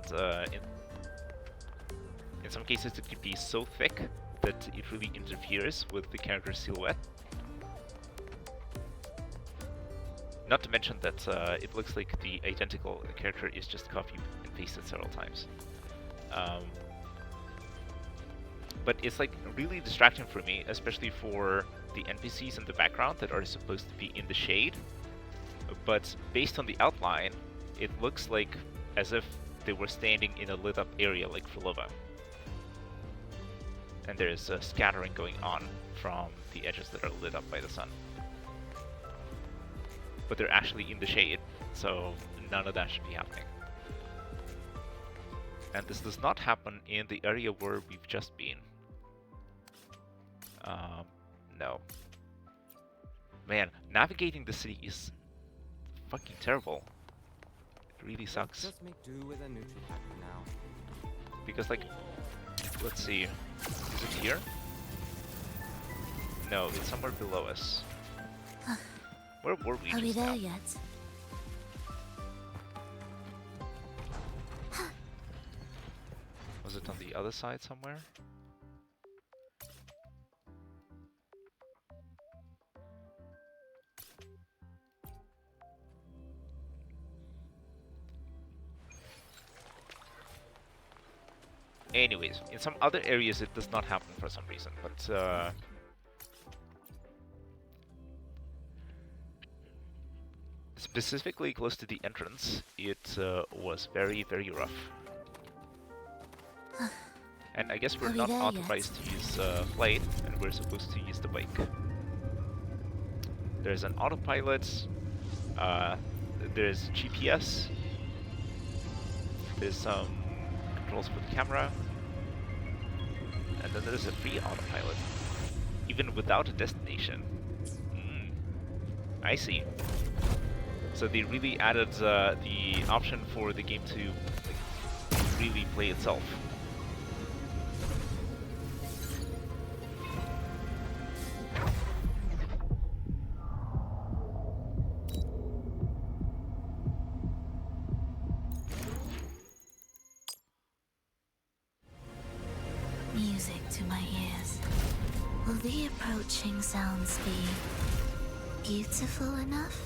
A: in some cases it could be so thick that it really interferes with the character's silhouette. Not to mention that it looks like the identical character is just copied and pasted several times. But it's like really distracting for me, especially for the NPCs in the background that are supposed to be in the shade, but based on the outline, it looks like as if they were standing in a lit up area like Frilova. And there's a scattering going on from the edges that are lit up by the sun. But they're actually in the shade, so none of that should be happening. And this does not happen in the area where we've just been. No. Man, navigating the city is fucking terrible. It really sucks.
C: Just make do with a neutral pack for now.
A: Because, like, let's see. Is it here? No, it's somewhere below us. Where were we
D: Are we
A: just
D: there
A: now?
D: yet?
A: Was it on the other side somewhere? Anyways, in some other areas it does not happen for some reason, but specifically close to the entrance, it was very, very rough. And I guess we're
D: Are we
A: not
D: there
A: authorized to use flight, and we're supposed to use the bike. There's an autopilot, there's GPS, there's some controls for the camera, and then there's a free autopilot, even without a destination. I see. So they really added the option for the game to like, really play itself.
D: Music to my ears. Will the approaching sounds be beautiful enough?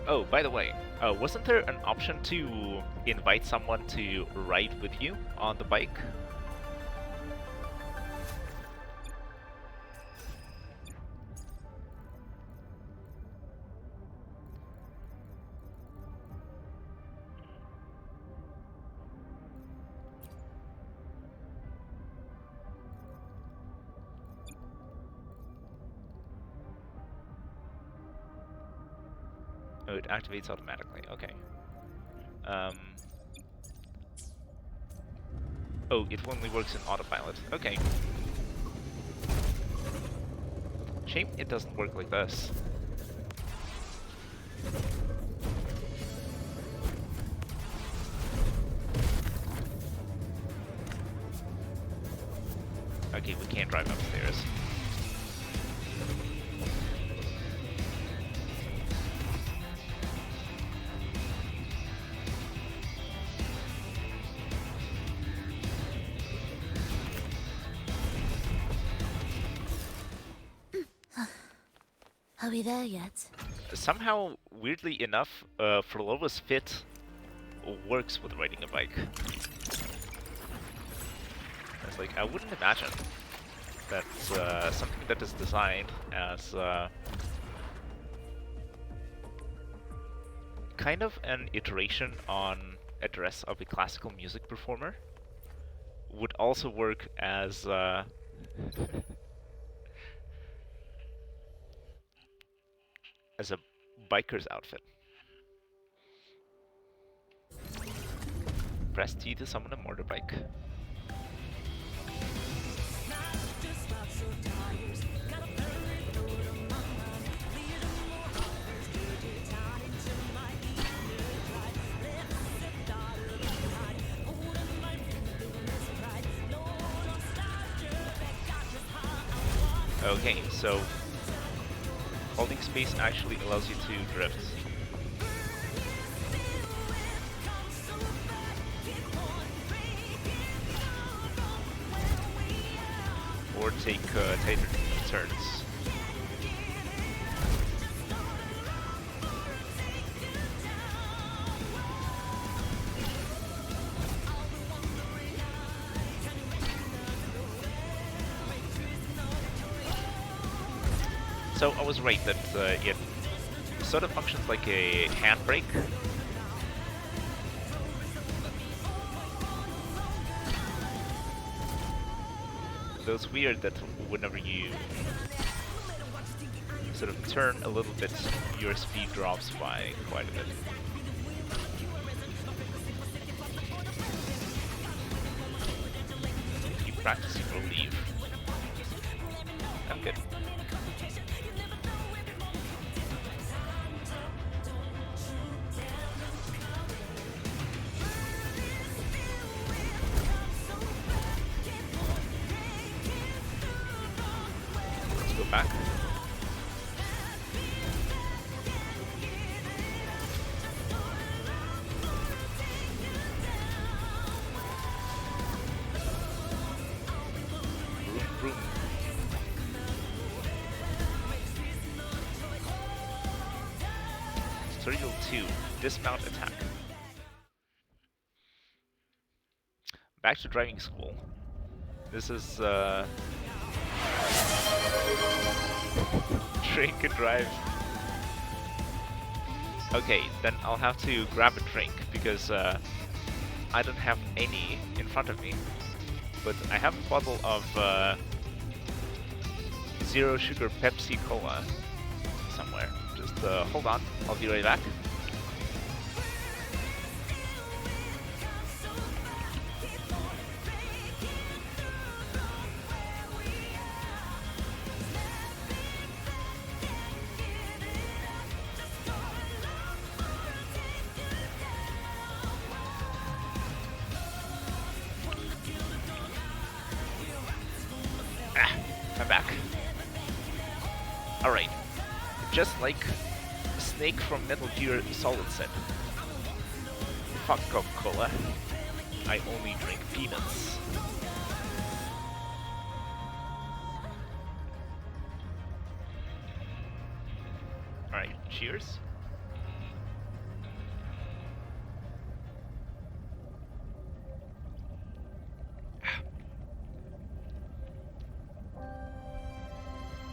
A: Oh, by the way, wasn't there an option to invite someone to ride with you on the bike? Oh, it activates automatically. Okay. Oh, it only works in autopilot. Okay. Shame it doesn't work like this. Okay, we can't drive upstairs.
D: Are we there yet?
A: Somehow, weirdly enough, Furlova's fit works with riding a bike. It's like, I wouldn't imagine that's something that is designed as kind of an iteration on a dress of a classical music performer would also work as as a biker's outfit. Press T to summon a motorbike. Okay, so holding space actually allows you to drift. Or take tighter turns. So I was right that it sort of functions like a handbrake. Though it's weird that whenever you sort of turn a little bit, your speed drops by quite a bit. Keep practicing or leave. I'm good. Let's go back. Vroom, vroom. Tutorial 2, dismount attack. Back to driving school. This is drink and drive. Okay, then I'll have to grab a drink because I don't have any in front of me. But I have a bottle of zero sugar Pepsi Cola somewhere. Just hold on, I'll be right back. I'm back. Alright. Just like Snake from Metal Gear Solid said. Fuck Coca-Cola. I only drink peanuts. Alright, cheers.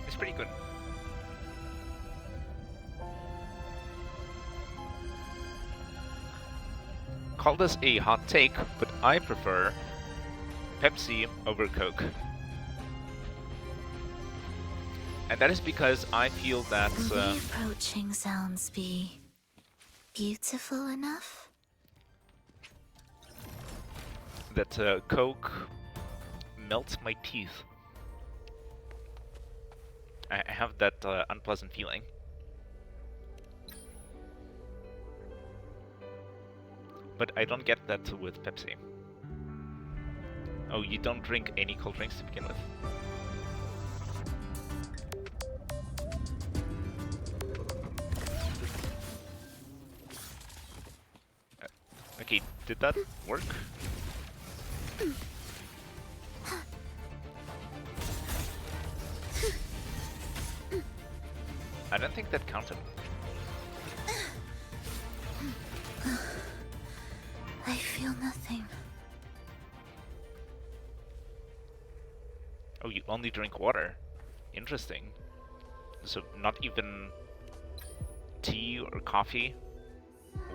A: It's pretty good. Call this a hot take, but I prefer Pepsi over Coke. And that is because I feel that
D: Will the approaching sounds be beautiful enough?
A: Coke melts my teeth. I have that unpleasant feeling. But I don't get that with Pepsi. Oh, you don't drink any cold drinks to begin with? Okay, did that work? I don't think that counted.
D: I feel nothing.
A: Oh, you only drink water. Interesting. So not even tea or coffee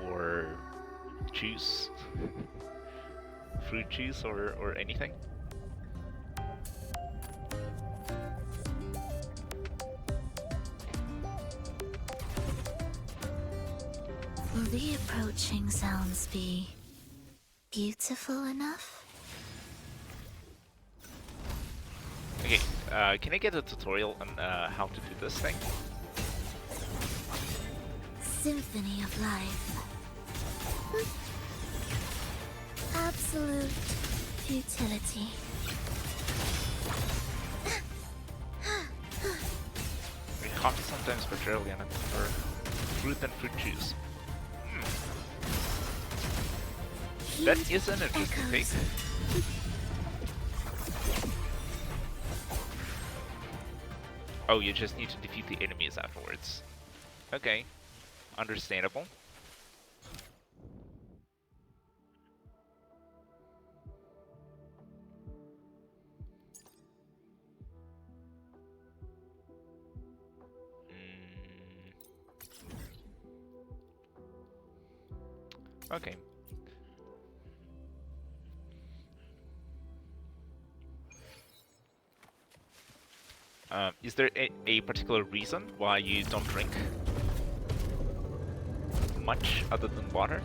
A: or juice, fruit juice or anything?
D: Will the approaching sounds be beautiful enough?
A: Okay, can I get a tutorial on how to do this thing?
D: Symphony of life. Absolute futility.
A: I mean, coffee sometimes, but rarely, and I prefer fruit and fruit juice. That is an interesting take. Oh, you just need to defeat the enemies afterwards. Okay, understandable. Okay. Is there a particular reason why you don't drink much other than water?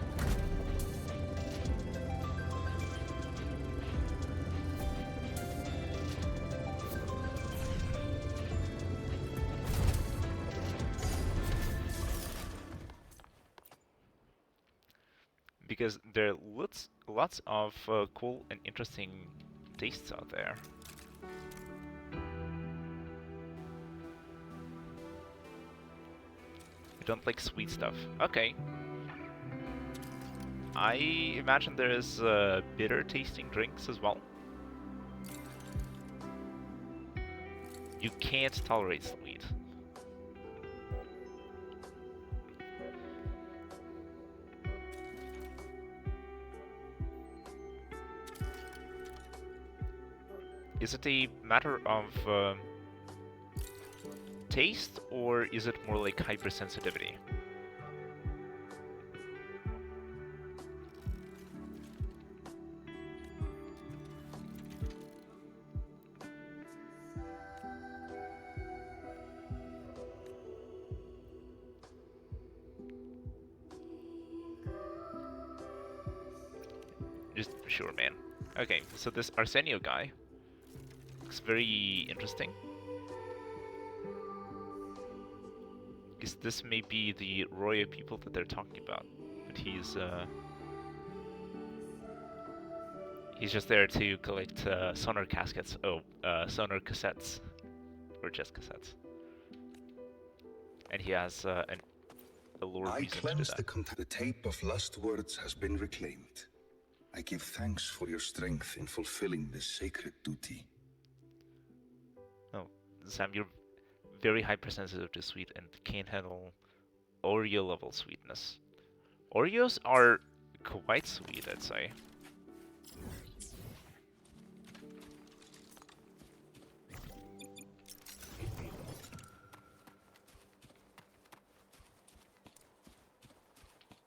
A: Because there are lots of cool and interesting tastes out there. You don't like sweet stuff. Okay. I imagine there is bitter tasting drinks as well. You can't tolerate sweet. Is it a matter of taste, or is it more like hypersensitivity? Just sure, man. Okay, so this Arsenio guy looks very interesting. Guess this may be the Roya people that they're talking about, but he's just there to collect sonar caskets. Oh, sonar cassettes, or just cassettes. And he has a lore
I: I
A: reason to do
I: cleanse
A: that.
I: the tape of lust words has been reclaimed. I give thanks for your strength in fulfilling this sacred duty.
A: Oh, Sam, you're very hypersensitive to sweet and can't handle Oreo level sweetness. Oreos are quite sweet, I'd say.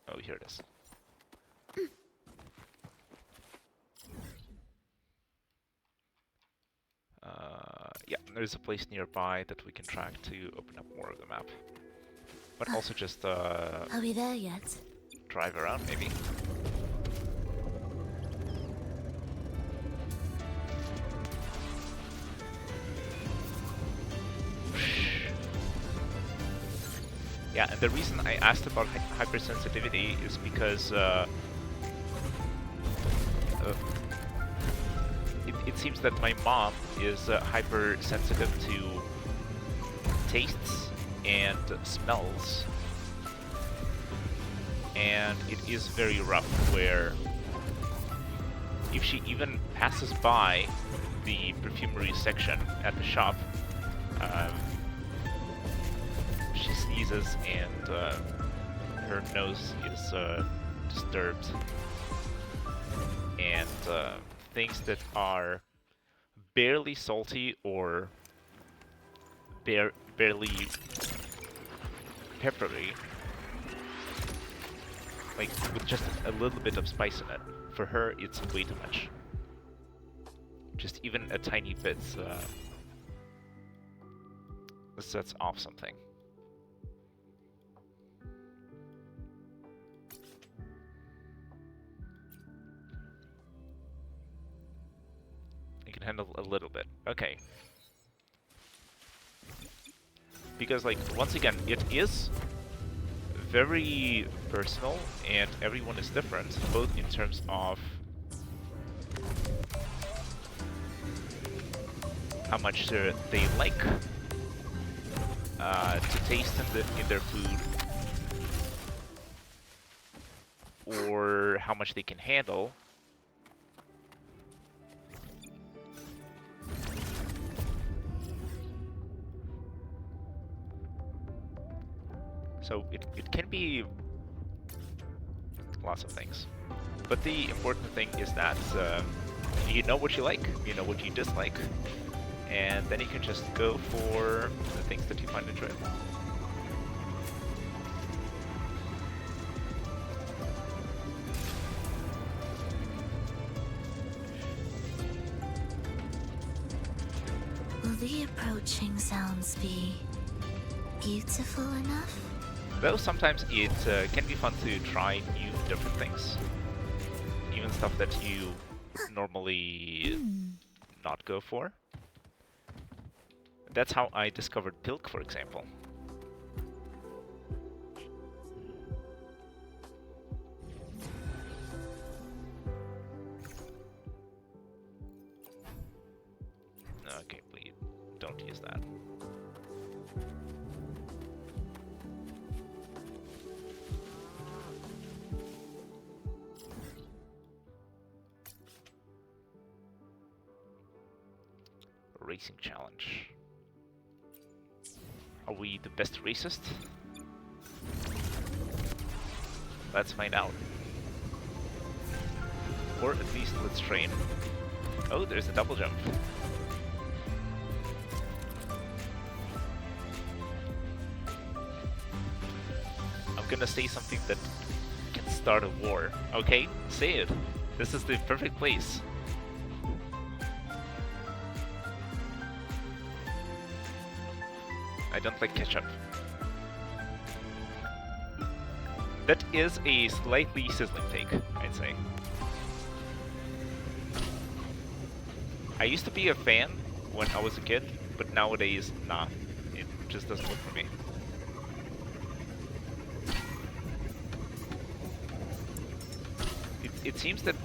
A: Oh, here it is. Yeah, there's a place nearby that we can track to open up more of the map. But also just
D: Are we there yet?
A: drive around, maybe. Yeah, and the reason I asked about hypersensitivity is because it seems that my mom is hypersensitive to tastes and smells, and it is very rough where if she even passes by the perfumery section at the shop, she sneezes and her nose is disturbed, and things that are barely salty or barely peppery, like with just a little bit of spice in it, for her it's way too much. Just even a tiny bit sets off something. You can handle a little bit. Okay. Because, like, once again, it is very personal and everyone is different, both in terms of how much they like to taste in their food, or how much they can handle. So it can be lots of things. But the important thing is that you know what you like, you know what you dislike, and then you can just go for the things that you find enjoyable.
D: the approaching sounds be beautiful enough?
A: Though sometimes it can be fun to try new, different things. Even stuff that you would normally not go for. That's how I discovered Pilk, for example. Okay, please don't use that. Racing challenge. Are we the best racist? Let's find out. Or at least let's train. Oh, there's a double jump. I'm gonna say something that can start a war. Okay, say it. This is the perfect place. I don't like ketchup. That is a slightly sizzling take, I'd say. I used to be a fan when I was a kid, but nowadays, nah. It just doesn't work for me. It seems that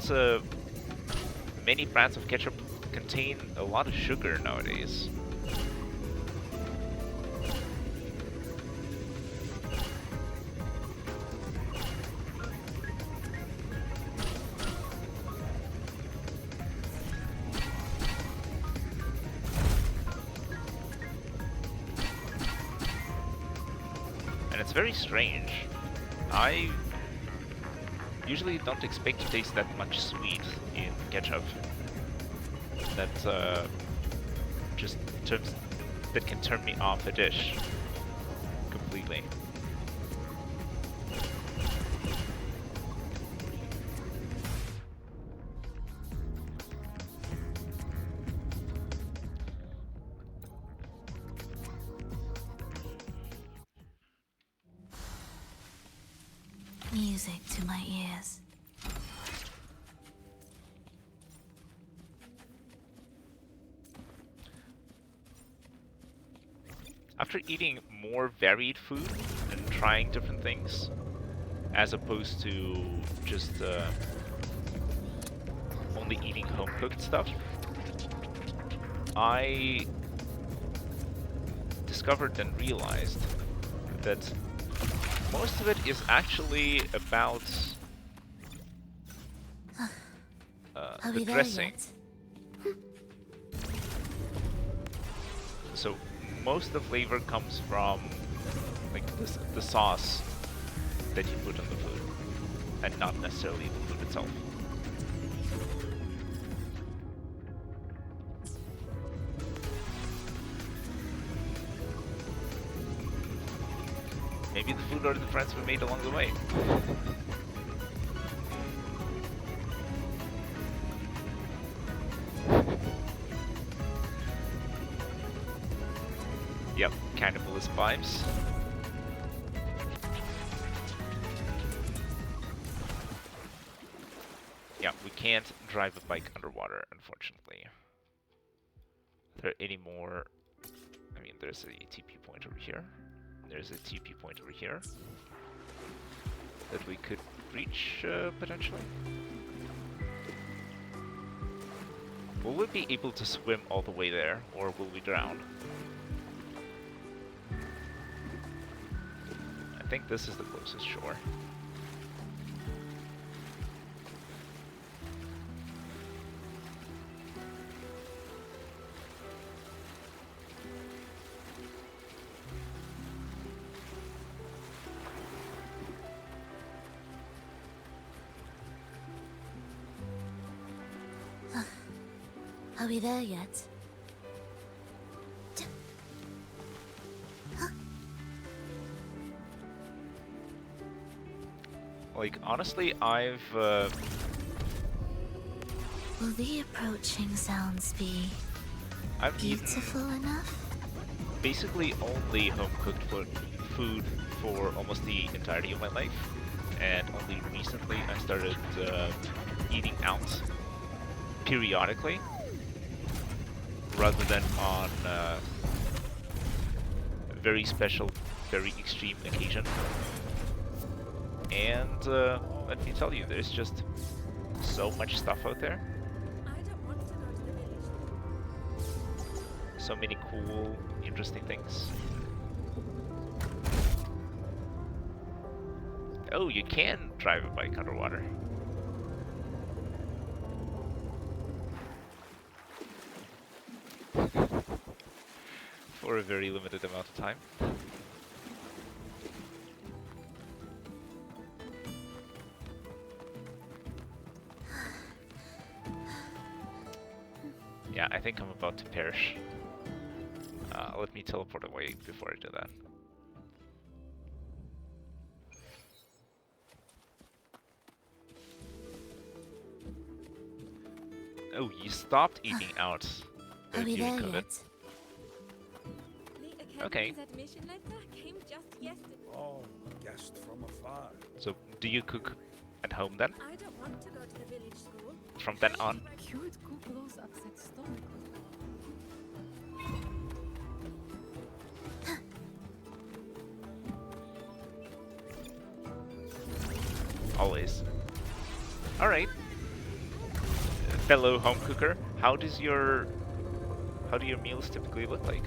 A: many brands of ketchup contain a lot of sugar nowadays. It's very strange. I usually don't expect to taste that much sweet in ketchup. That that can turn me off a dish completely.
D: Music to my ears.
A: After eating more varied food and trying different things, as opposed to just only eating home-cooked stuff, I discovered and realized that most of it is actually about the dressing. So most of the flavor comes from like the sauce that you put on the food, and not necessarily the food itself. Maybe the food or the friends we made along the way. Yep, cannibalist vibes. Yeah, we can't drive a bike underwater, unfortunately. Are there any more? I mean, there's a TP point over here. There's a TP point over here that we could reach, potentially. Will we be able to swim all the way there, or will we drown? I think this is the closest shore.
D: Are we there yet?
A: Like, honestly, I've
D: Will the approaching sounds be
A: I've eaten
D: Beautiful enough?
A: basically only home-cooked food for almost the entirety of my life, and only recently I started eating out periodically, rather than on very special, very extreme occasion. And let me tell you, there's just so much stuff out there.
E: I don't want to go to the village.
A: So many cool, interesting things. Oh, you can drive a bike underwater. For a very limited amount of time. Yeah, I think I'm about to perish. Let me teleport away before I do that. Oh, you stopped eating out
D: Are we
A: during
D: there
A: COVID.
D: yet?
E: The
A: Okay.
E: Academy's admission letter came just yesterday.
H: Oh, guest from afar.
A: So, do you cook at home then?
E: I don't want to go to the village school.
A: From then on?
B: Cured cupolas upset stomach.
A: Always. Alright. Fellow home cooker, how do your meals typically look like?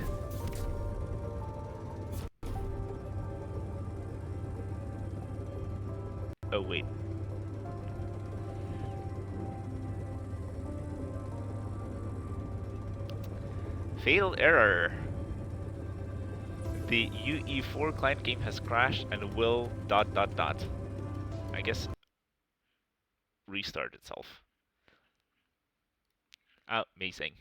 A: Oh wait. Fatal error. The UE4 client game has crashed and will ... I guess restart itself. Amazing.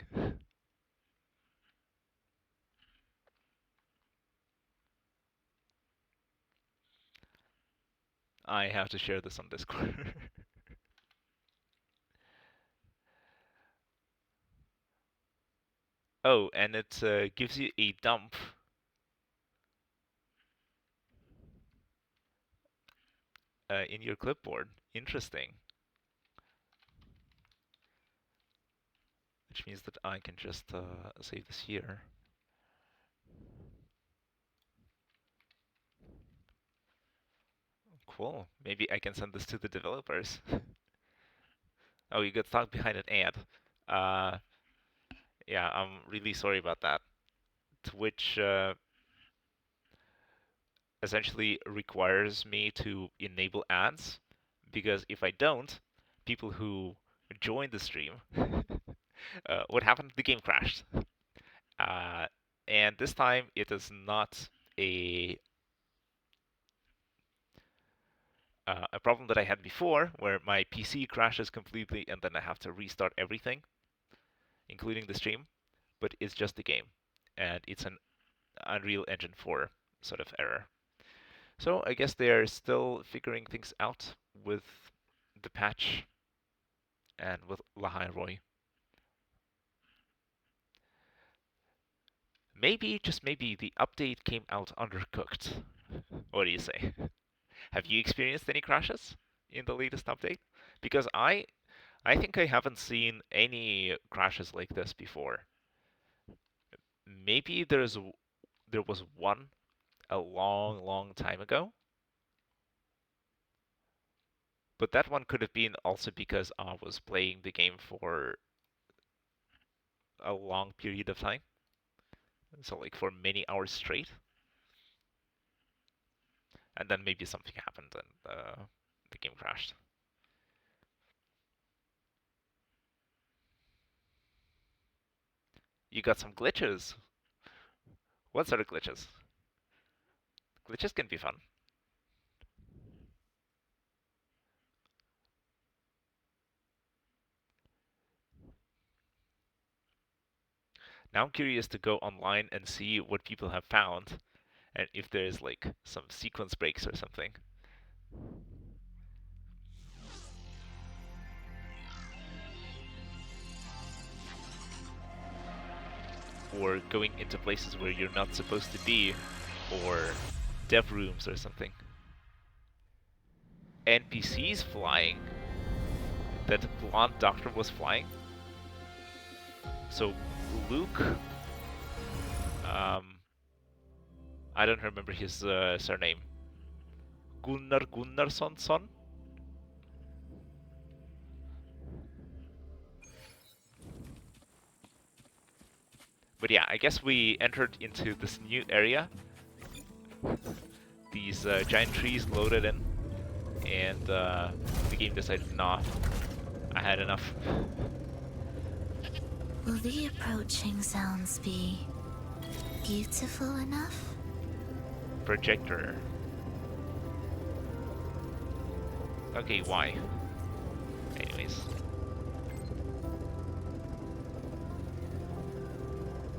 A: I have to share this on Discord. Oh, and it gives you a dump in your clipboard. Interesting. Which means that I can just save this here. Cool. Maybe I can send this to the developers. Oh, you got stuck behind an ad. Yeah, I'm really sorry about that. Twitch essentially requires me to enable ads, because if I don't, people who join the stream, what happened? The game crashed. And this time it is not a problem that I had before, where my PC crashes completely and then I have to restart everything, including the stream, but it's just the game, and it's an Unreal Engine 4 sort of error. So I guess they're still figuring things out with the patch and with Lahai-Roi. Maybe, just maybe, the update came out undercooked. What do you say? Have you experienced any crashes in the latest update? Because I think I haven't seen any crashes like this before. Maybe there was one a long time ago, but that one could have been also because I was playing the game for a long period of time, so like for many hours straight, and then maybe something happened and the game crashed. You got some glitches. What sort of glitches? Glitches can be fun. Now I'm curious to go online and see what people have found, and if there's like some sequence breaks or something. or going into places where you're not supposed to be, or dev rooms or something. NPCs flying. That blonde doctor was flying. So Luke, I don't remember his surname. Gunnar Gunnarsson son. But yeah, I guess we entered into this new area. These giant trees loaded in, and the game decided, nah, I had enough.
D: Will the approaching sounds be beautiful enough?
A: Projector. Okay, why? Anyways.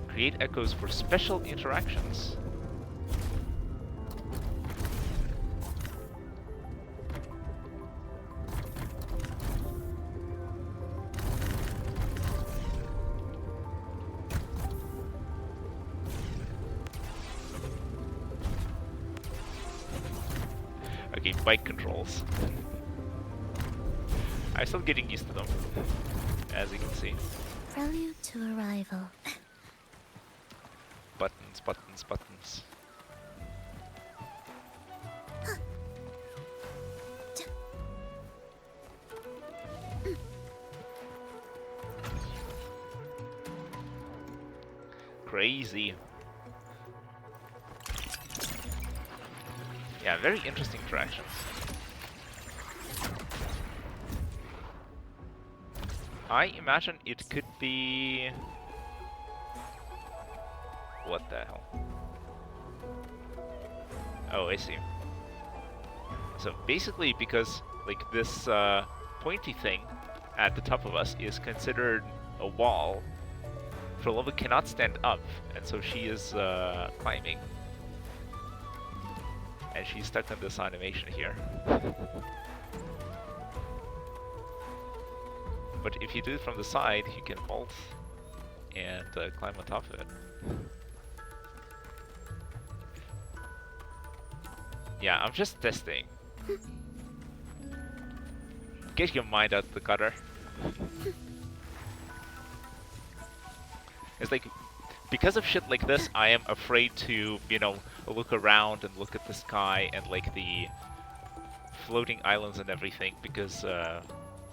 A: Create echoes for special interactions. Okay, bike controls. I'm still getting used to them, as you can see.
D: Prelude to arrival.
A: Buttons, buttons, buttons. Crazy. Yeah, very interesting interactions. I imagine it could be... What the hell? Oh, I see. So basically, because like this pointy thing at the top of us is considered a wall, Trelova cannot stand up, and so she is climbing. And she's stuck in this animation here. But if you do it from the side, you can vault and climb on top of it. Yeah, I'm just testing. Get your mind out the gutter. It's like, because of shit like this, I am afraid to, you know, look around and look at the sky and like the floating islands and everything, because,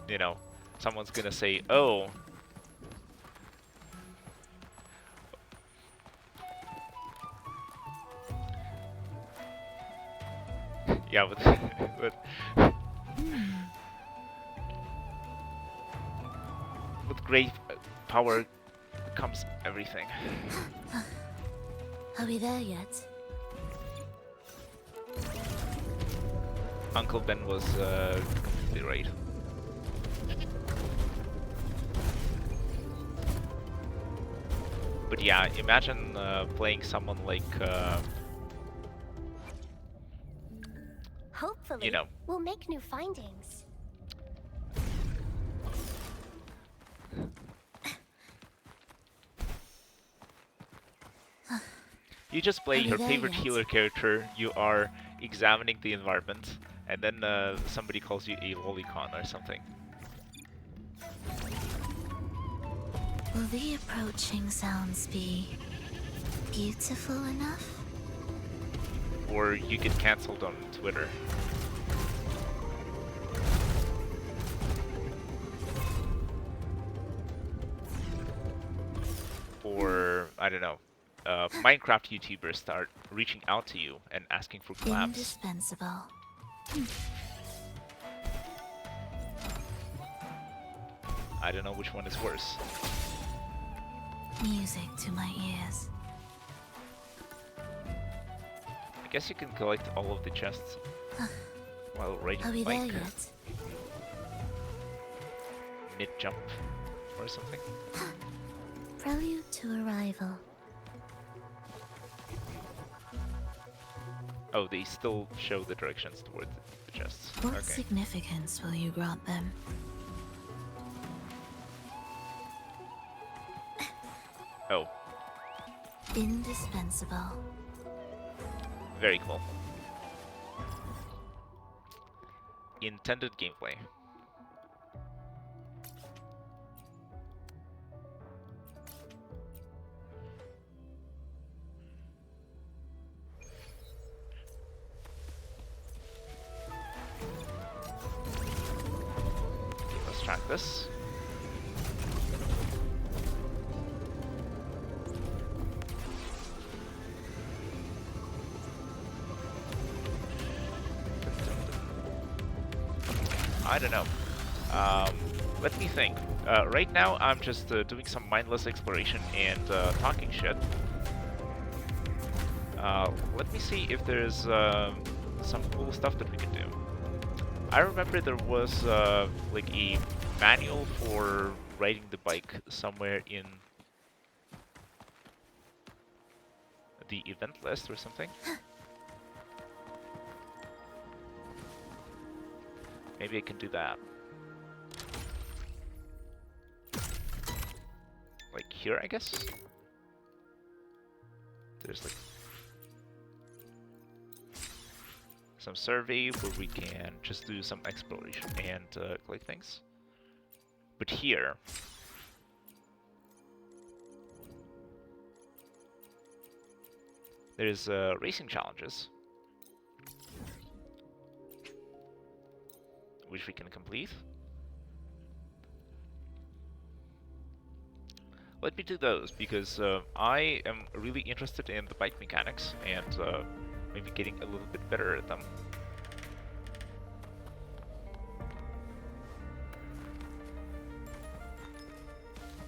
A: you know, someone's gonna say, oh, yeah, with great power comes everything.
D: Are we there yet?
A: Uncle Ben was completely right. But yeah, imagine playing someone like,
J: Hopefully,
A: you know,
J: we'll make new findings.
A: you just play
D: Are we
A: your
D: there
A: favorite
D: yet?
A: healer character, you are examining the environment, and then somebody calls you a lolicon or something.
D: Will the approaching sounds be beautiful enough?
A: Or you get cancelled on Twitter. Or, I don't know, Minecraft YouTubers start reaching out to you and asking for collabs.
D: Indispensable.
A: I don't know which one is worse.
D: Music to my ears.
A: I guess you can collect all of the chests while riding
D: Are we
A: the
D: there
A: bike.
D: yet?
A: Mid-jump or something.
D: Prelude to arrival.
A: Oh, they still show the directions toward the chests.
D: What
A: Okay.
D: significance will you grant them?
A: Oh.
D: Indispensable.
A: Very cool. Intended gameplay. Let's track this. I don't know. Let me think. Right now, I'm just doing some mindless exploration and talking shit. Let me see if there's some cool stuff that we can do. I remember there was like a manual for riding the bike somewhere in the event list or something. Maybe I can do that. Like here, I guess? There's like some survey where we can just do some exploration and collect things. But here, there's racing challenges, which we can complete. Let me do those, because I am really interested in the bike mechanics and maybe getting a little bit better at them.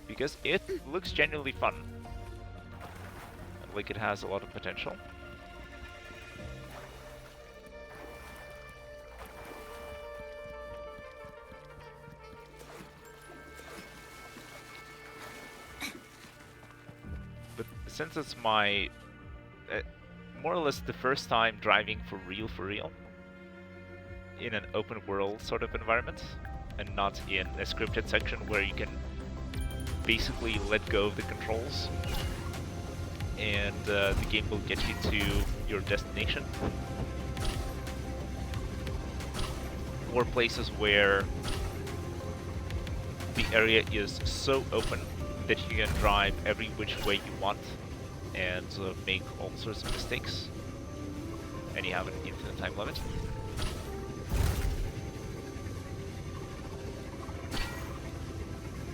A: Because it looks genuinely fun. Like it has a lot of potential. But since it's my more or less the first time driving for real in an open world sort of environment and not in a scripted section where you can basically let go of the controls and the game will get you to your destination, or places where the area is so open that you can drive every which way you want and make all sorts of mistakes, and you have an infinite time limit.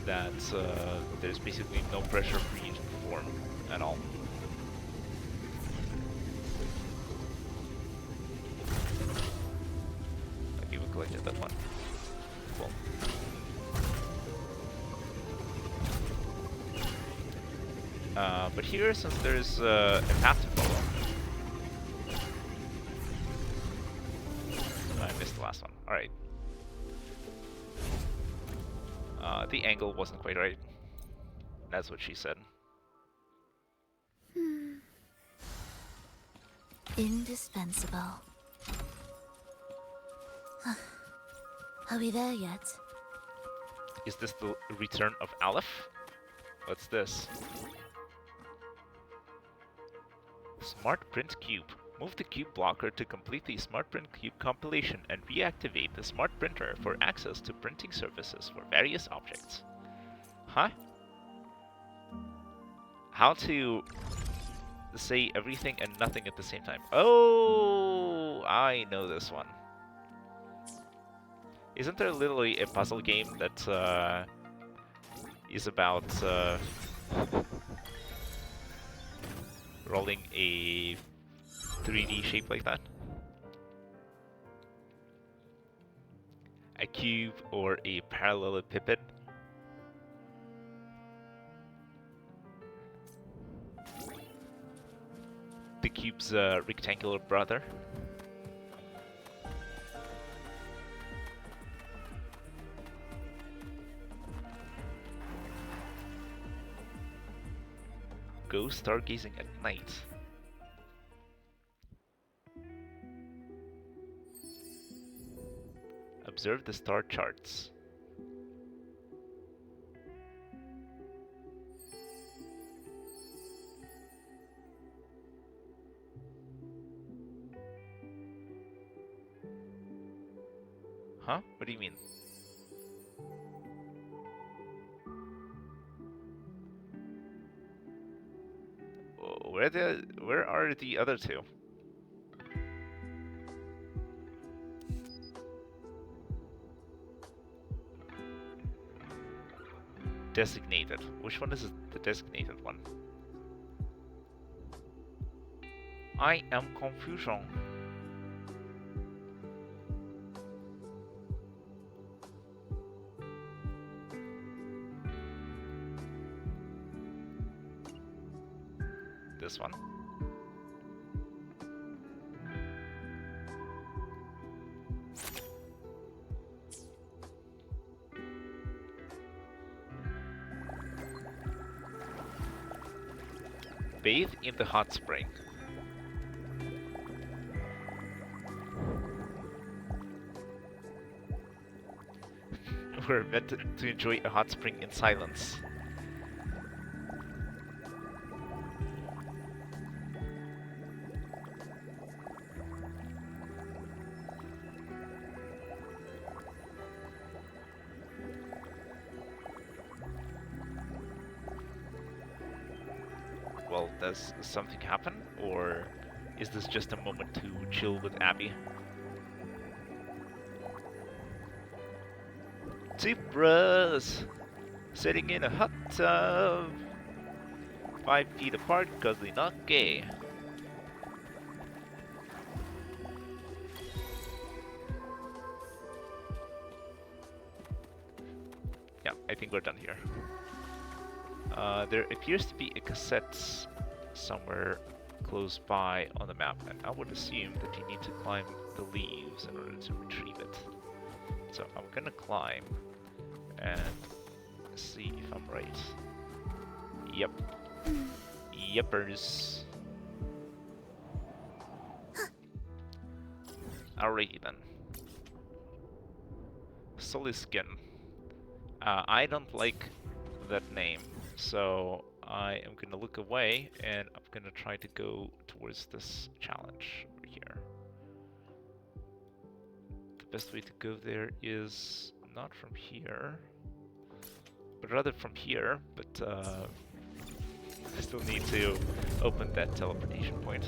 A: That there's basically no pressure for you to perform at all. I even collected that one. Cool. But here, since there's a path to follow, I missed the last one. All right. The angle wasn't quite right. That's what she said.
D: Indispensable. Are we there yet?
A: Is this the return of Aleph? What's this? Smart Print Cube. Move the cube blocker to complete the Smart Print Cube compilation and reactivate the Smart Printer for access to printing services for various objects. Huh? How to say everything and nothing at the same time. Oh, I know this one. Isn't there literally a puzzle game that is about rolling a 3D shape like that? A cube or a parallelepiped? The cube's rectangular brother? Go stargazing at night. Observe the star charts. Huh? What do you mean? Oh, where are the other two? Designated. Which one is the designated one? I am confusion. This one. Bathe in the hot spring. We're meant to enjoy a hot spring in silence. Well, does something happen, or is this just a moment to chill with Abby? Zebras sitting in a hot tub, 5 feet apart because they're not gay. Yeah, I think we're done here. There appears to be a cassette somewhere close by on the map, and I would assume that you need to climb the leaves in order to retrieve it. So I'm gonna climb and see if I'm right. Yep. Yepers. Alrighty then. Solid Skin. I don't like that name, so I am gonna look away and I'm gonna try to go towards this challenge over here. The best way to go there is not from here, but rather from here, but I still need to open that teleportation point.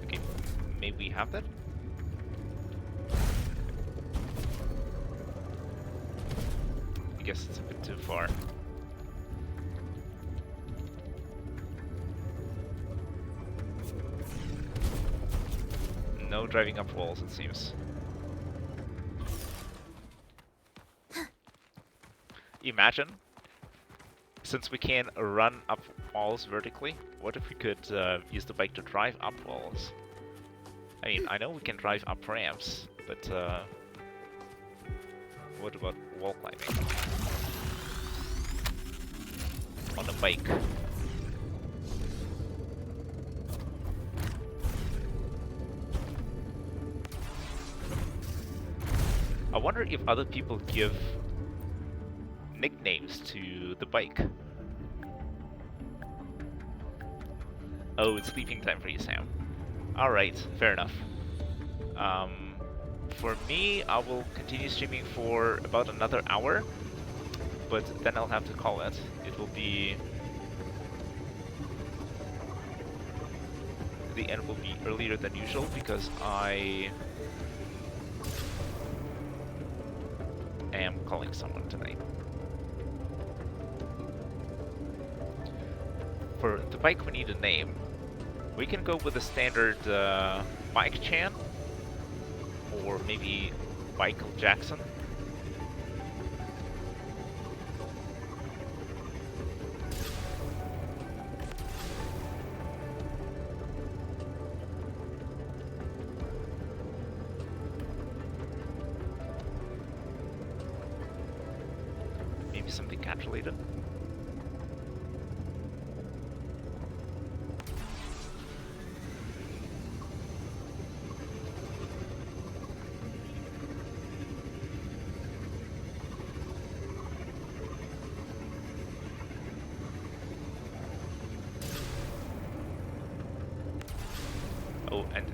A: Okay, maybe we have that? I guess it's a bit too far. No driving up walls, it seems. Imagine, since we can run up walls vertically, what if we could use the bike to drive up walls? I mean, I know we can drive up ramps, but what about wall climbing? On a bike. I wonder if other people give nicknames to the bike. Oh, it's sleeping time for you, Sam. Alright, fair enough. For me, I will continue streaming for about another hour, but then I'll have to call it. It will be... the end will be earlier than usual because I am calling someone tonight. For the bike, we need a name. We can go with a standard Bike Chan, or maybe Michael Jackson. Maybe something cat related.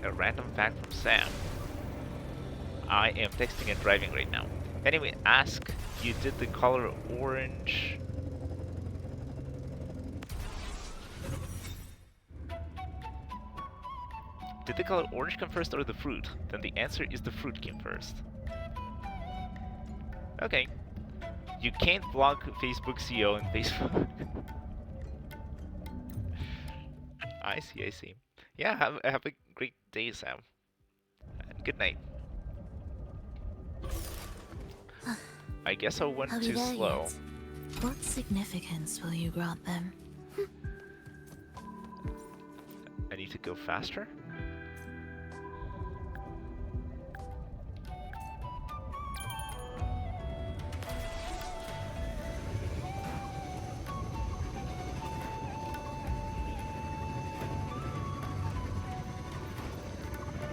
A: a random fact from Sam. I am texting and driving right now. Anyway, ask, you did the color orange. Did the color orange come first or the fruit? Then the answer is the fruit came first. Okay. You can't block Facebook CEO and Facebook. I see, I see. Yeah, have a great day, Sam. And good night. I guess I went
D: Are we
A: too
D: there
A: slow.
D: yet? What significance will you grant them?
A: I need to go faster?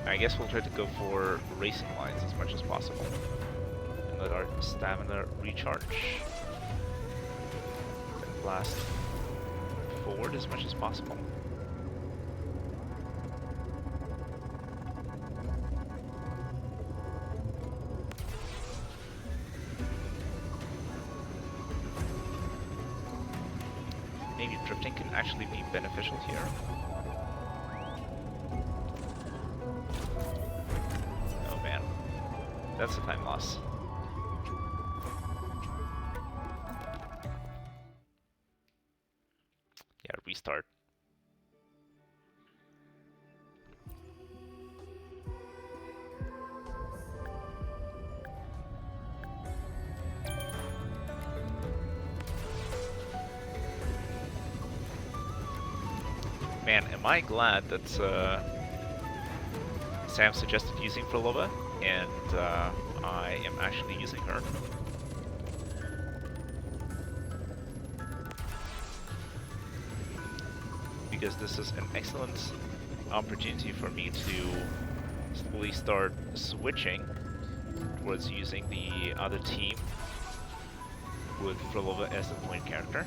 A: I guess we'll try to go for racing lines as much as possible. And let our stamina recharge. And blast forward as much as possible. Maybe drifting can actually be beneficial here. Oh man, that's a time loss. Yeah, restart. Man, am I glad that Sam suggested using Frolova, and I am actually using her. Because this is an excellent opportunity for me to slowly start switching towards using the other team with Frolova as the point character.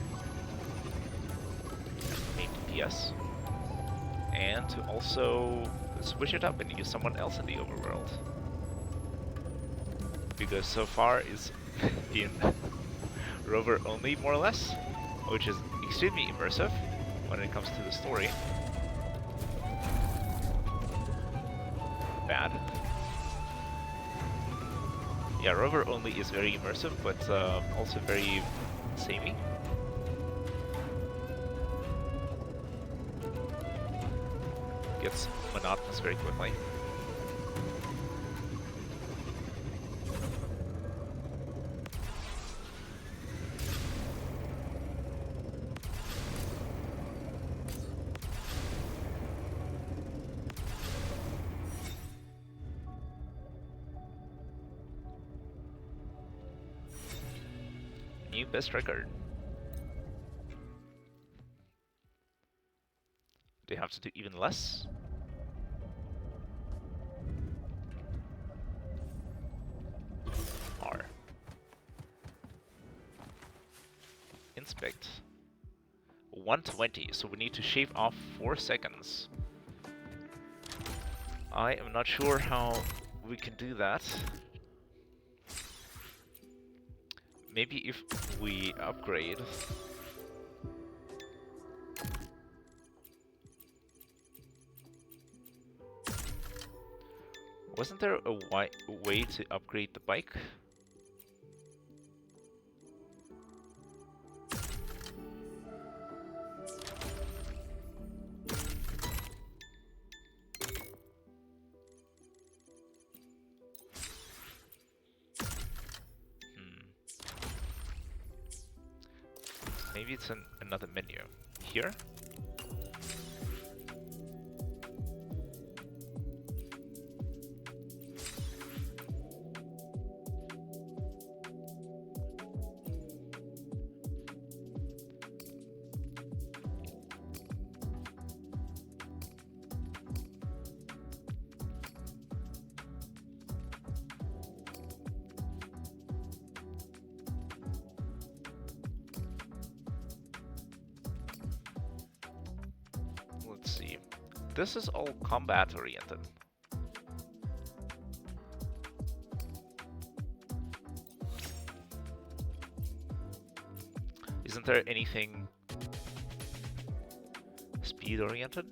A: Named PS. And to also switch it up and use someone else in the overworld. Because so far it's been rover only, more or less, which is extremely immersive when it comes to the story. Bad. Yeah, rover only is very immersive, but also very samey. Gets monotonous very quickly. New best record. Do you have to do even less? R. Inspect. 120, so we need to shave off 4 seconds. I am not sure how we can do that. Maybe if we upgrade. Wasn't there a way to upgrade the bike? Maybe it's in another menu. Here? this is all combat oriented. Isn't there anything speed oriented?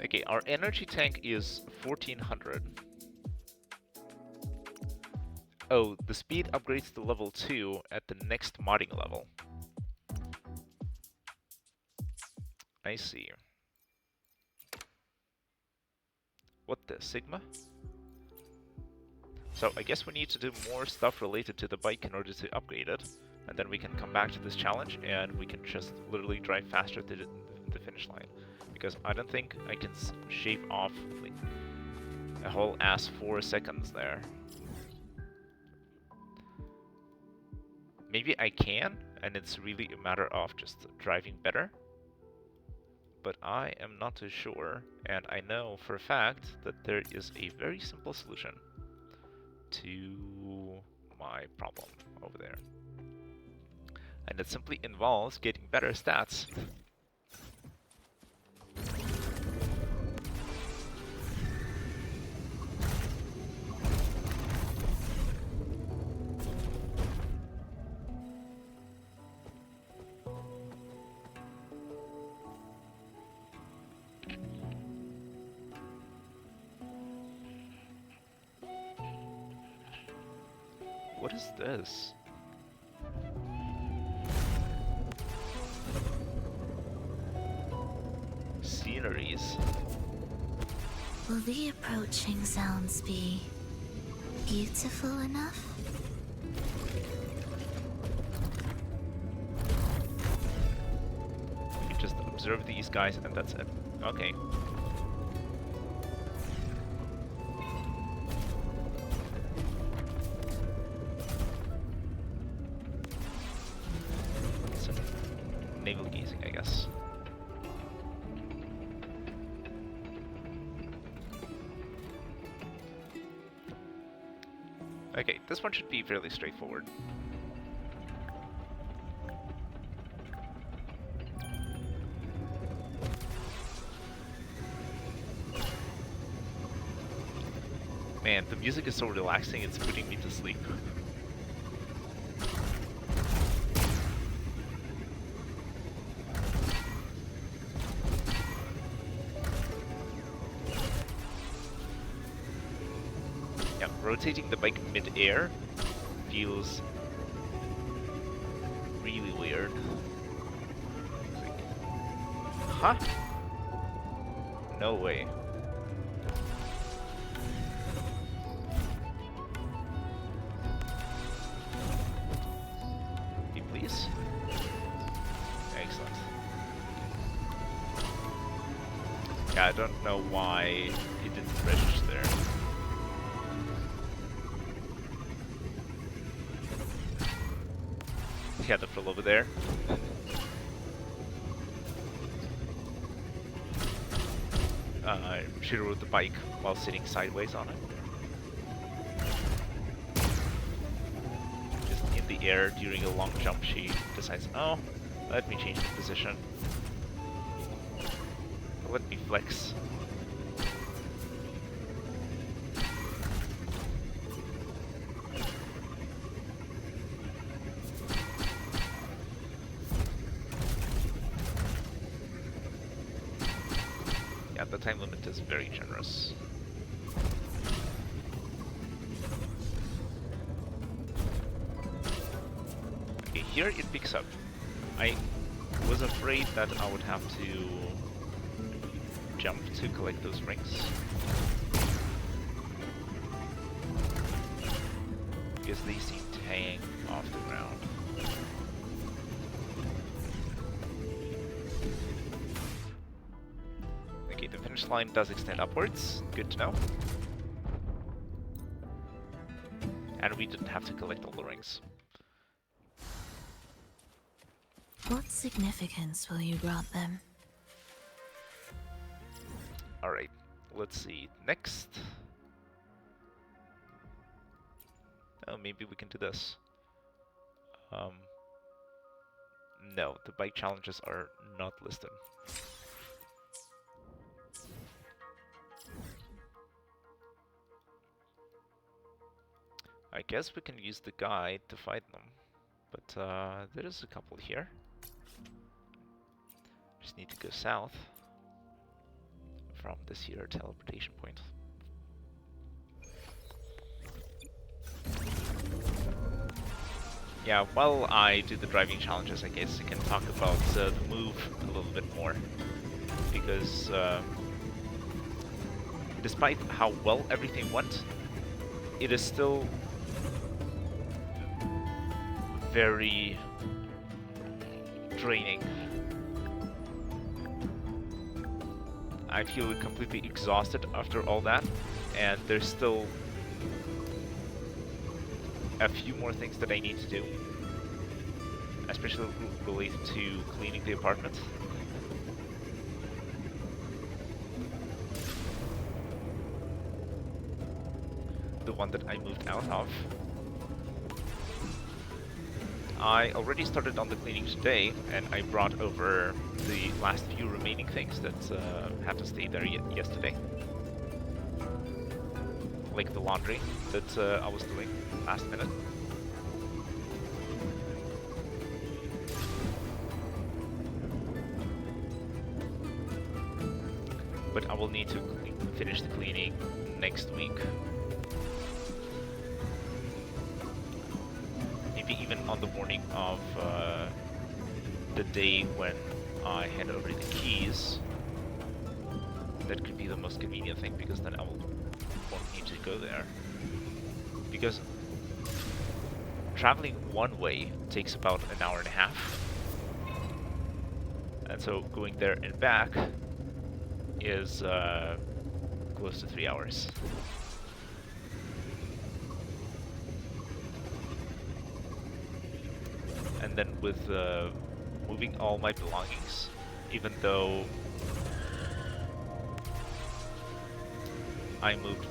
A: Okay, our energy tank is 1400. Oh, the speed upgrades to level 2 at the next modding level. I see. What the Sigma? So I guess we need to do more stuff related to the bike in order to upgrade it. And then we can come back to this challenge and we can just literally drive faster to the finish line. Because I don't think I can shave off like a whole ass 4 seconds there. Maybe I can, and it's really a matter of just driving better. But I am not too sure, and I know for a fact that there is a very simple solution to my problem over there. And it simply involves getting better stats. What is this? Sceneries.
D: Will the approaching sounds be beautiful enough?
A: You can just observe these guys and that's it. Okay. Some navel gazing, I guess. Okay, this one should be fairly straightforward. Man, the music is so relaxing, it's putting me to sleep. Yeah, rotating the bike mid-air feels really weird. Huh? No way. Please? Excellent. Yeah, I don't know why it didn't register. Yeah, the frill over there. She rode the bike while sitting sideways on it. Just in the air during a long jump, she decides, oh, let me change the position. Let me flex. Yeah, the time limit is very generous. Okay, here it picks up. I was afraid that I would have to jump to collect those rings. Because they seem to hang off the ground. Okay, the finish line does extend upwards. Good to know. And we didn't have to collect all the rings.
D: What significance will you grant them?
A: Alright, let's see. Next. Oh, maybe we can do this. No, the bike challenges are not listed. I guess we can use the guide to fight them, but there is a couple here. Just need to go south from this here teleportation point. Yeah, while I do the driving challenges, I guess I can talk about the move a little bit more. Because despite how well everything went, it is still very draining. I feel completely exhausted after all that, and there's still a few more things that I need to do, especially related to cleaning the apartment. The one that I moved out of. I already started on the cleaning today, and I brought over the last few remaining things that had to stay there yesterday. Like the laundry that I was doing last minute. But I will need to finish the cleaning next week. Maybe even on the morning of the day when I hand over the keys. That could be the most convenient thing, because then I won't need to go there. Because traveling one way takes about an hour and a half. And so going there and back is close to 3 hours. And then with moving all my belongings, even though I moved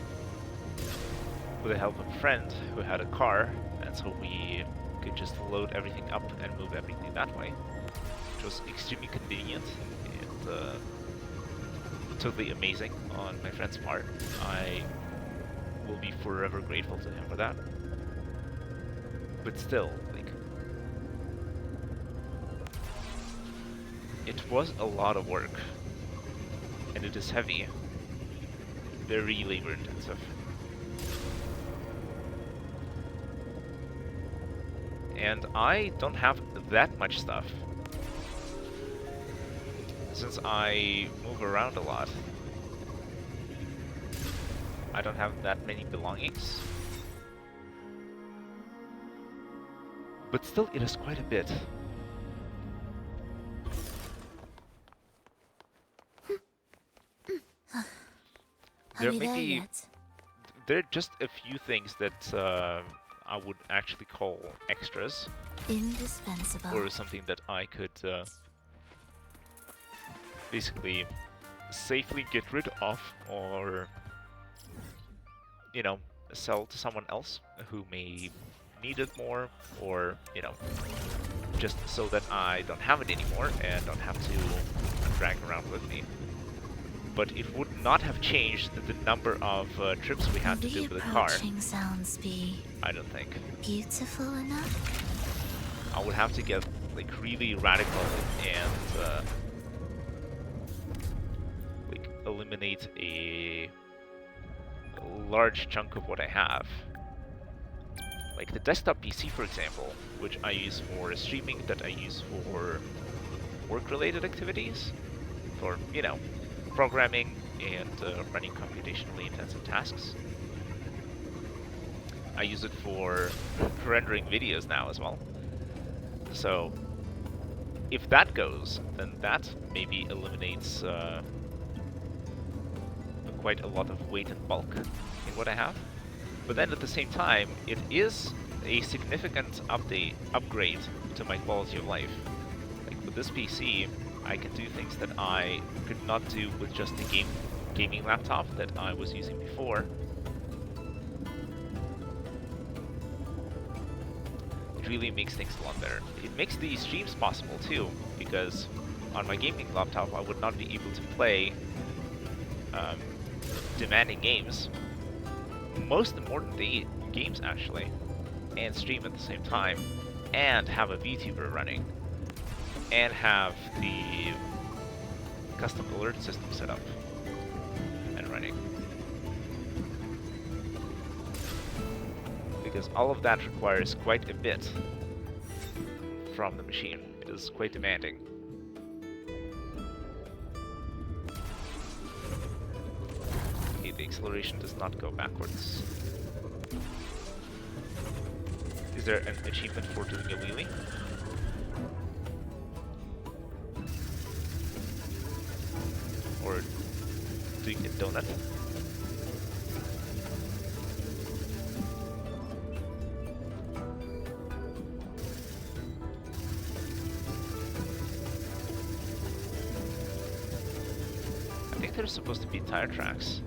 A: with the help of a friend who had a car, and so we could just load everything up and move everything that way, which was extremely convenient and totally amazing on my friend's part. I will be forever grateful to him for that. But still, like, it was a lot of work, and it is heavy, very labor intensive. And I don't have that much stuff, since I move around a lot. I don't have that many belongings. But still, it is quite a bit. There may be... There are just a few things that I would actually call extras.
D: Indispensable.
A: Or something that I could basically safely get rid of, or, you know, sell to someone else who may need it more, or, you know, just so that I don't have it anymore and don't have to drag around with me. But it would not have changed the number of trips we had to do with the car.
D: Sounds be
A: I don't think.
D: beautiful enough.
A: I would have to get like really radical and like eliminate a large chunk of what I have. Like the desktop PC, for example, which I use for streaming, that I use for work-related activities, for, you know, programming and running computationally intensive tasks. I use it for rendering videos now as well. So if that goes, then that maybe eliminates quite a lot of weight and bulk in what I have. But then at the same time, it is a significant upgrade to my quality of life. Like with this PC, I can do things that I could not do with just the gaming laptop that I was using before. it really makes things a lot better. It makes the streams possible too, because on my gaming laptop I would not be able to play demanding games, most important games actually, and stream at the same time, and have a VTuber running, and have the custom alert system set up and running. Because all of that requires quite a bit from the machine. It is quite demanding. Okay, the acceleration does not go backwards. Is there an achievement for doing a wheelie? Or doing a donut? I think there's supposed to be tire tracks.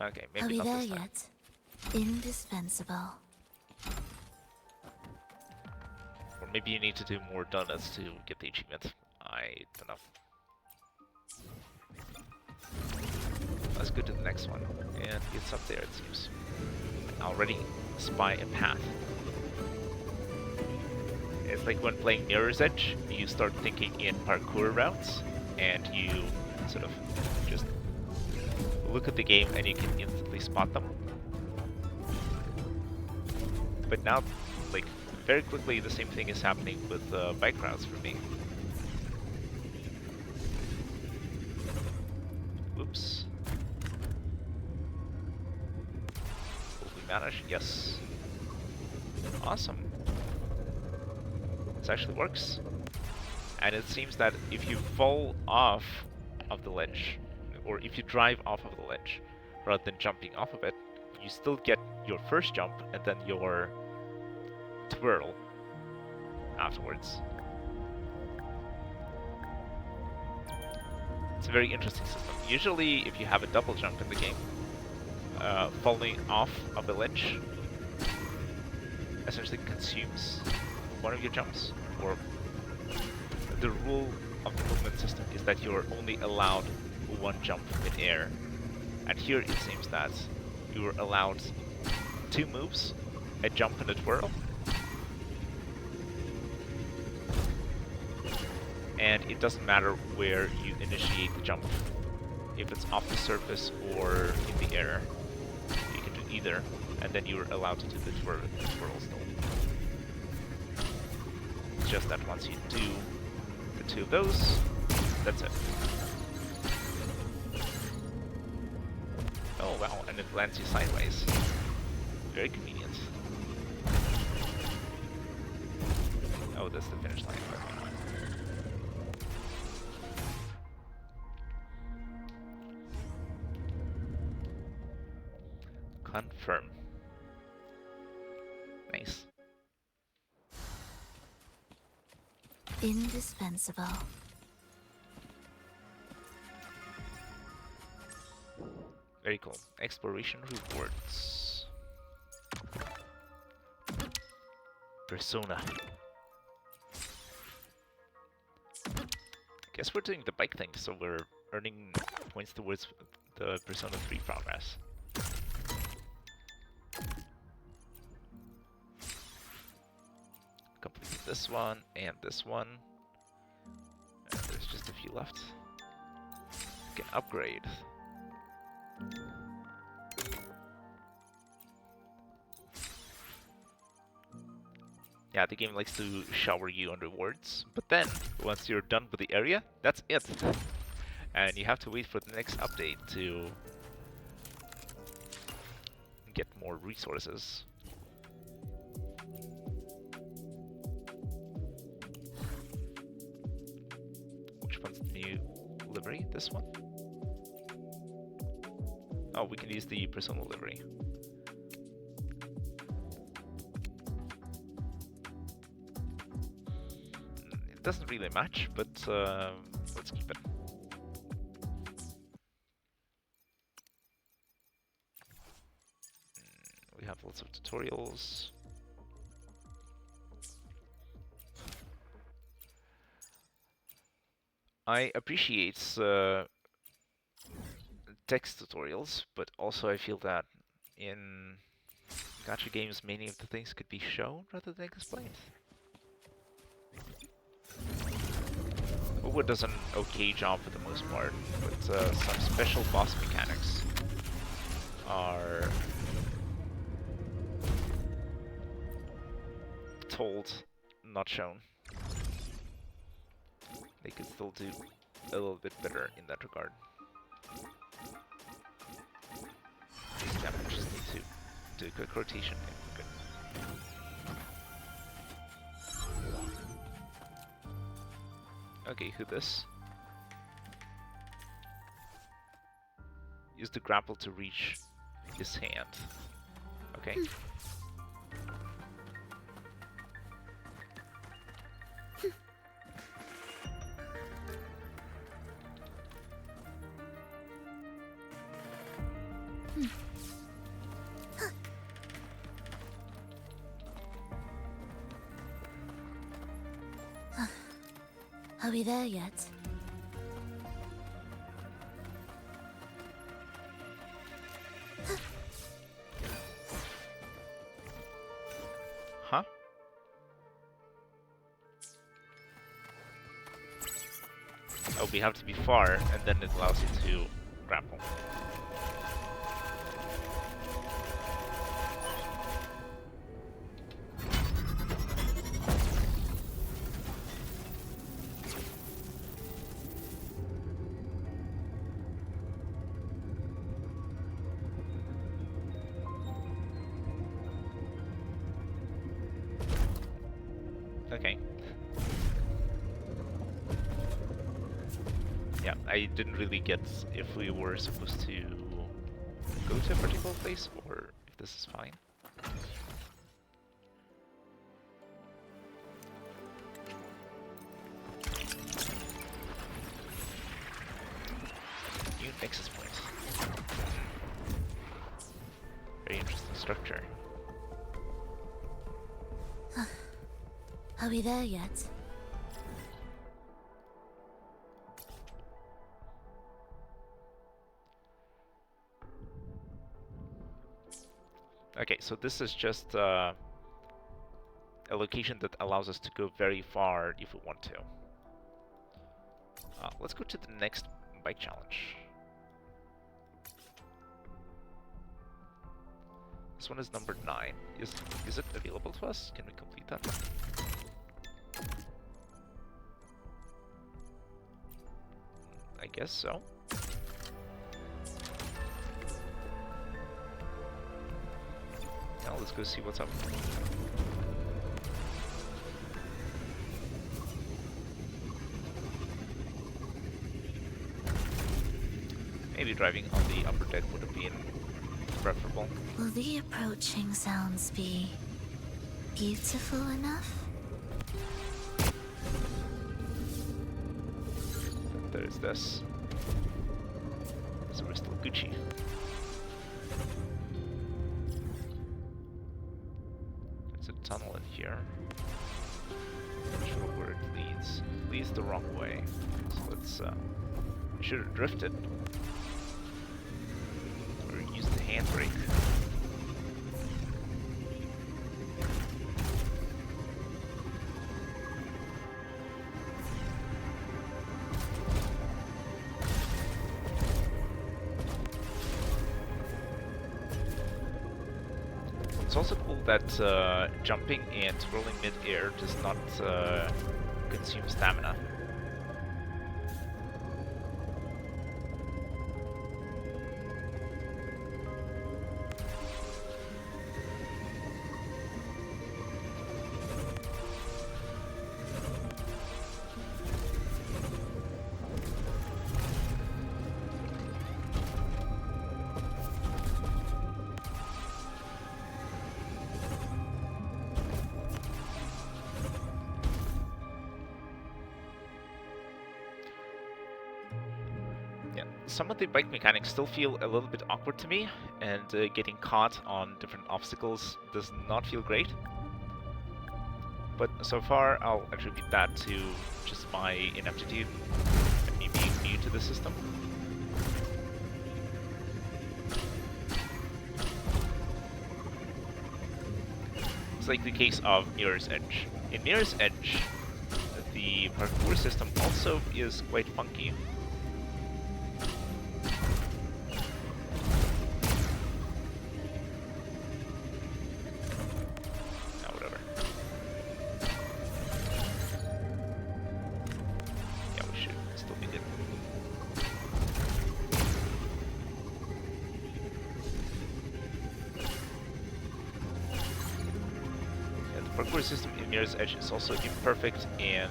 A: Okay,
D: Are
A: maybe
D: we
A: not
D: there
A: this time.
D: yet? Indispensable.
A: Or maybe you need to do more donuts to get the achievement. I don't know. Let's go to the next one. And it's up there, it seems. I already spy a path. It's like when playing Mirror's Edge, you start thinking in parkour routes, and you sort of just look at the game and you can instantly spot them. But now, like, very quickly the same thing is happening with bike routes for me. Oops. Will we manage? Yes. Awesome. This actually works. And it seems that if you fall off of the ledge, or if you drive off of the ledge, rather than jumping off of it, you still get your first jump and then your twirl afterwards. It's a very interesting system. Usually, if you have a double jump in the game, falling off of the ledge essentially consumes one of your jumps, or the rule of the movement system is that you're only allowed one jump in air. And here it seems that you are allowed two moves, a jump and a twirl. And it doesn't matter where you initiate the jump, if it's off the surface or in the air. You can do either, and then you're allowed to do the twirl still. It's just that once you do the two of those, that's it. Oh wow, and it lands you sideways. Very convenient. Oh, that's the finish line. Confirm. Nice.
D: Indispensable.
A: Very cool. Exploration rewards. Persona. Guess we're doing the bike thing, so we're earning points towards the Persona 3 progress. Completed this one and this one. And there's just a few left. We can upgrade. Yeah, the game likes to shower you on rewards, but then, once you're done with the area, that's it. And you have to wait for the next update to get more resources. Which one's the new livery? This one? Oh, we can use the personal livery. It doesn't really match, but let's keep it. We have lots of tutorials. I appreciate text tutorials, but also I feel that in gacha games many of the things could be shown rather than explained. Wood does an okay job for the most part, but some special boss mechanics are told, not shown. They could still do a little bit better in that regard. Yeah, we just need to do a quick rotation. Yeah, good. Okay, who this? Use the grapple to reach his hand. Okay.
D: Are we there yet?
A: Huh? Oh, we have to be far, and then it allows you to grapple. Okay. Yeah, I didn't really get if we were supposed to go to a particular place or if this is fine. New nexus point. Very interesting structure.
D: Are we there yet?
A: Okay, so this is just a location that allows us to go very far if we want to. Let's go to the next bike challenge. This one is number 9. Is it available to us? Can we complete that one? I guess so. Now let's go see what's up. Maybe driving on the upper deck would have been preferable.
D: Will the approaching sounds be beautiful enough?
A: There is this. So we're still Gucci. There's a tunnel in here. Not sure where it leads. It leads the wrong way. So let's should have drifted. Or used the handbrake. It's also cool that jumping and twirling mid-air does not consume stamina. Some of the bike mechanics still feel a little bit awkward to me, and getting caught on different obstacles does not feel great. But so far, I'll attribute that to just my ineptitude. to the system. It's like the case of Mirror's Edge. In Mirror's Edge, the parkour system also is quite funky. Whatever. Yeah, we should still be good. The parkour system in Mirror's Edge is also imperfect and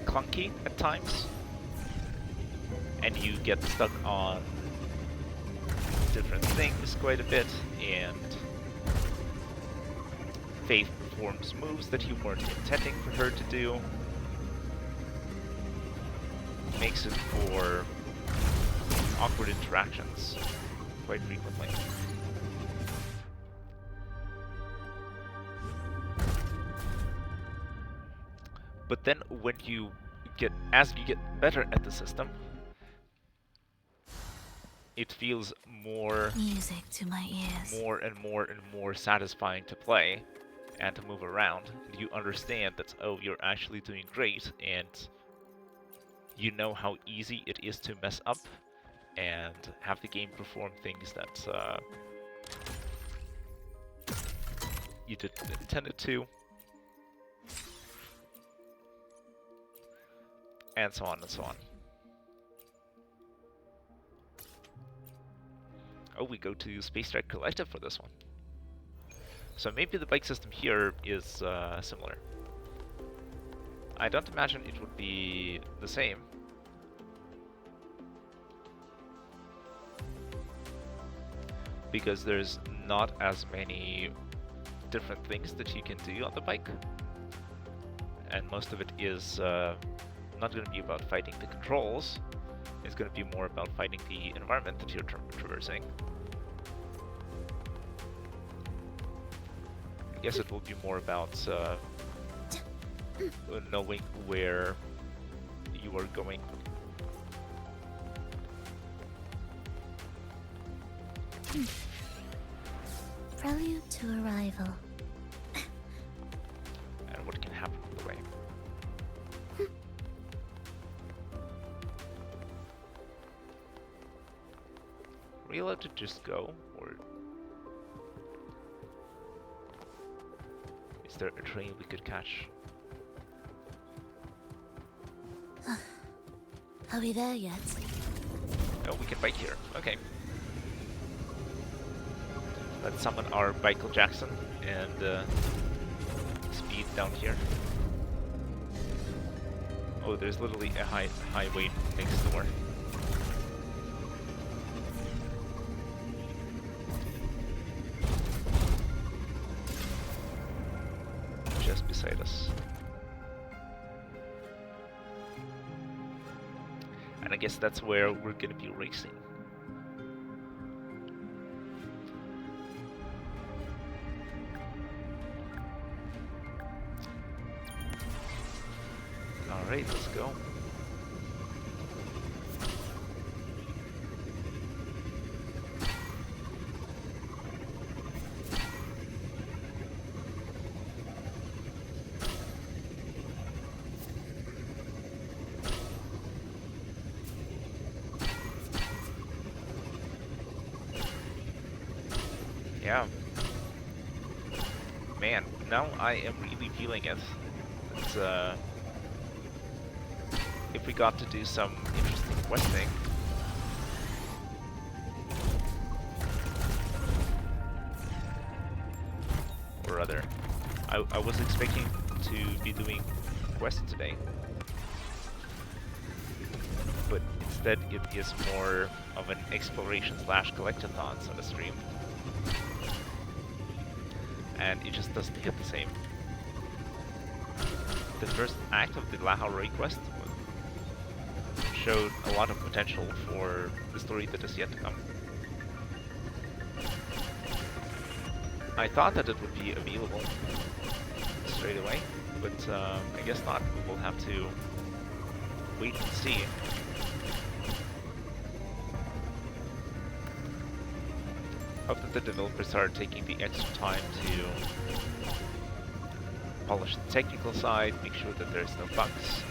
A: clunky at times, and you get stuck on different things quite a bit, and Faith performs moves that you weren't intending for her to do. Makes it for awkward interactions quite frequently. But then as you get better at the system, it feels more
D: Music to my ears.
A: more and more satisfying to play and to move around. You understand that, oh, you're actually doing great, and you know how easy it is to mess up and have the game perform things that you didn't intend it to. And so on and so on. Oh, we go to Space Strike Collective for this one. So maybe the bike system here is similar. I don't imagine it would be the same. Because there's not as many different things that you can do on the bike. And most of it is not going to be about fighting the controls. It's going to be more about fighting the environment that you're traversing. I guess it will be more about knowing where you are going.
D: Prelude to arrival.
A: And what can happen on the way. Are we allowed to just go, or is there a train we could catch?
D: Are we there yet?
A: No, we can bike here. Okay. Let's summon our Michael Jackson and speed down here. Oh, there's literally a highway next door. Just beside us. And I guess that's where we're gonna be racing. Alright, let's go. Yeah. Man, now I am really feeling it. It's, if we got to do some interesting questing. Or rather, I was expecting to be doing quests today. But instead it is more of an exploration / collectathon on the stream. And it just doesn't hit the same. The first act of the Lahai-Roi quest showed a lot of potential for the story that is yet to come. I thought that it would be available straight away, but I guess not. We will have to wait and see. Hope that the developers are taking the extra time to polish the technical side, make sure that there's no bugs.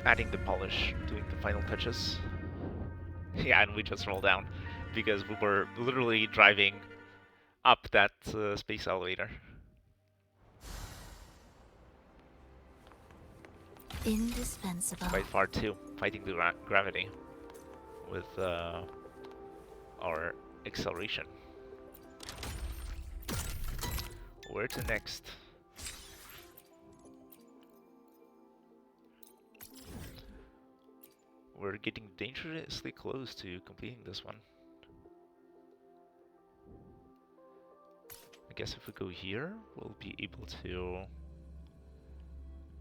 A: Adding the polish, doing the final touches. Yeah, and we just roll down because we were literally driving up that space elevator.
D: Indispensable.
A: Quite far too, fighting the gravity with our acceleration. Where to next? We're getting dangerously close to completing this one. I guess if we go here, we'll be able to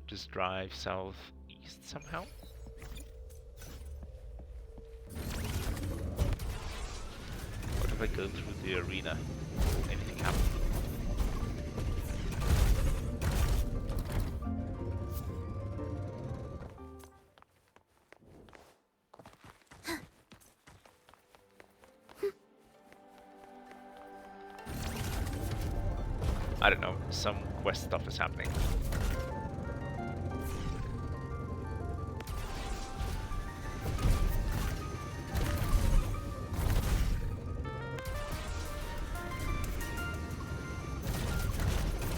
A: just drive southeast somehow. What if I go through the arena? Will anything happen? I don't know, some quest stuff is happening.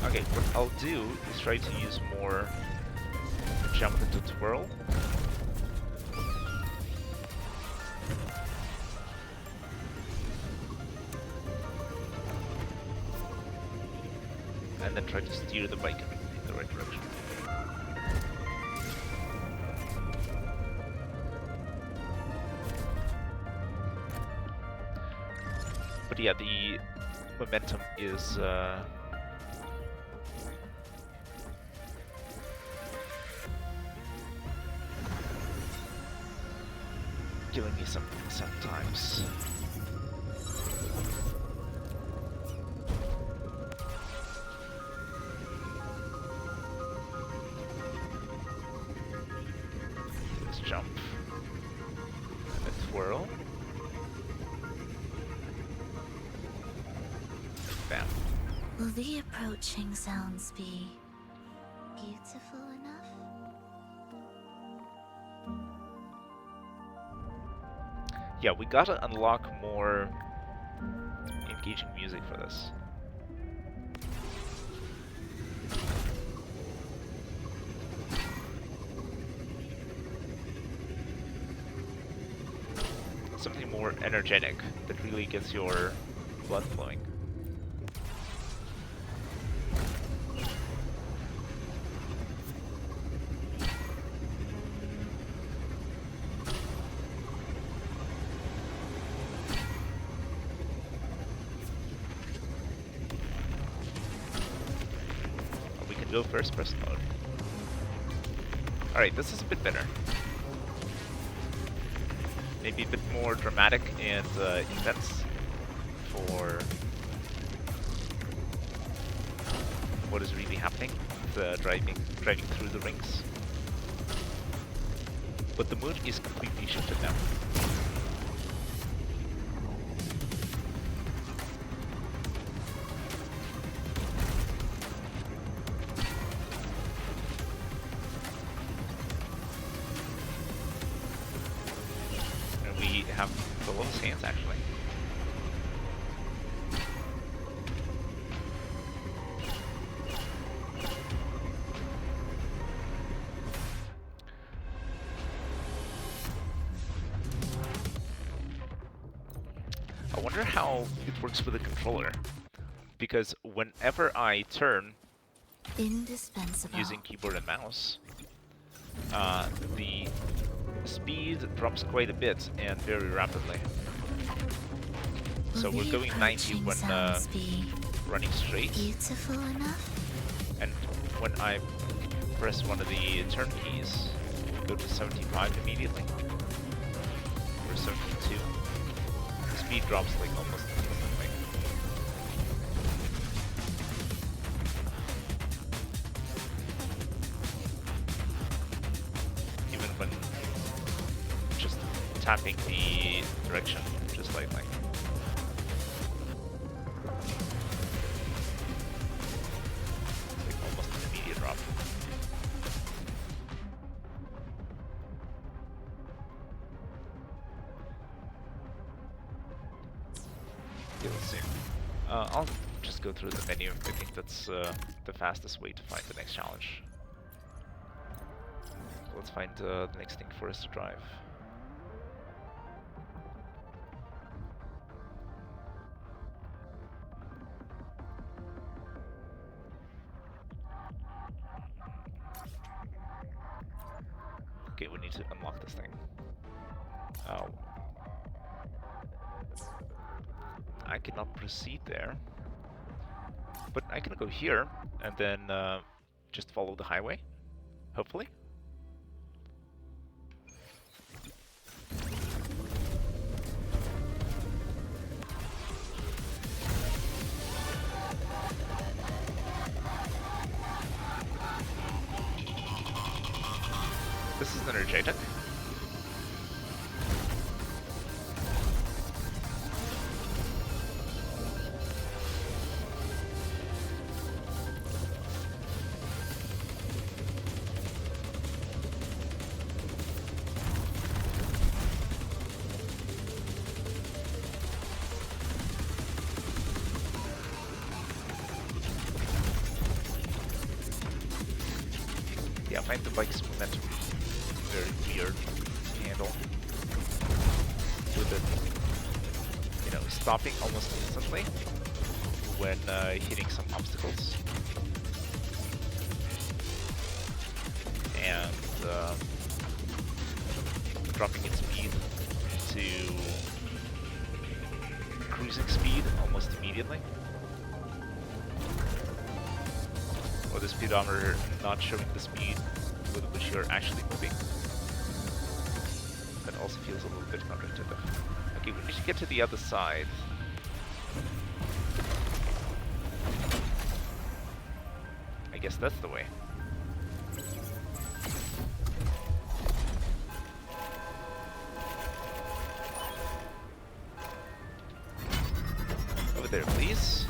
A: Okay, what I'll do is try to use more jump into twirl. And then try to steer the bike in the right direction. But yeah, the momentum is killing me sometimes. Jump and then twirl. Bam.
D: Will the approaching sounds be beautiful enough?
A: Yeah, we gotta unlock more engaging music for this. Something more energetic that really gets your blood flowing. We can go first person mode. Alright, this is a bit better. Maybe a bit more dramatic and intense for what is really happening, driving through the rings. But the mood is completely shifted now. Have the lowest hands actually. I wonder how it works with the controller, because whenever I turn using keyboard and mouse, the speed drops quite a bit and very rapidly. So we're going 90 when running straight,
D: beautiful enough?
A: and when I press one of the turn keys, go to 75 immediately, or 72. The speed drops like almost instantly. Even when just tapping the direction, just like almost an immediate drop. Yeah, let's see. I'll just go through the menu. I think that's the fastest way to find the next challenge. Let's find the next thing for us to drive. Okay, we need to unlock this thing. Oh. I cannot proceed there. But I can go here, and then just follow the highway, hopefully. This is energetic. Yeah, I find the bike's momentum very weird to handle. With it, you know, stopping almost instantly when hitting some obstacles. And dropping its speed to cruising speed almost immediately. Or the speedometer not showing the speed with which you're actually moving. That also feels a little bit counterintuitive. Okay, we need to get to the other side. I guess that's the way. Over there, please.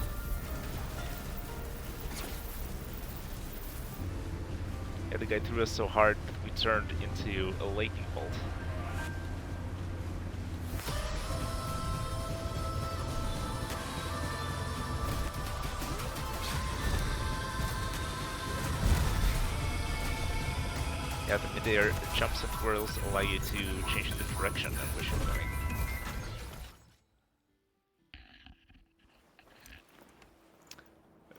A: Yeah, the guy threw us so hard that we turned into a lightning bolt. Yeah, the mid-air jumps and twirls allow you to change the direction in which you're going.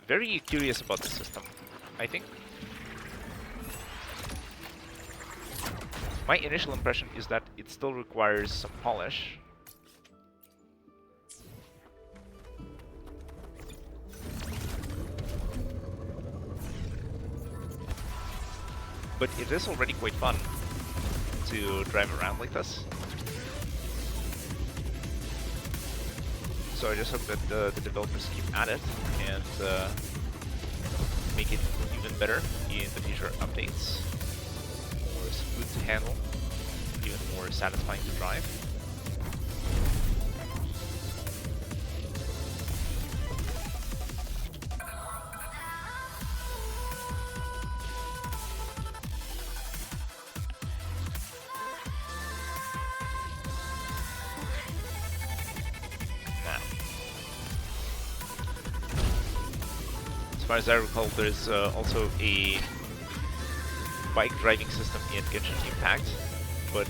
A: Very curious about the system, I think. My initial impression is that it still requires some polish. But it is already quite fun to drive around like this. So I just hope that the developers keep at it and make it even better in the future updates. More smooth to handle, even more satisfying to drive. As far as I recall, there's also a bike driving system in Genshin Impact, but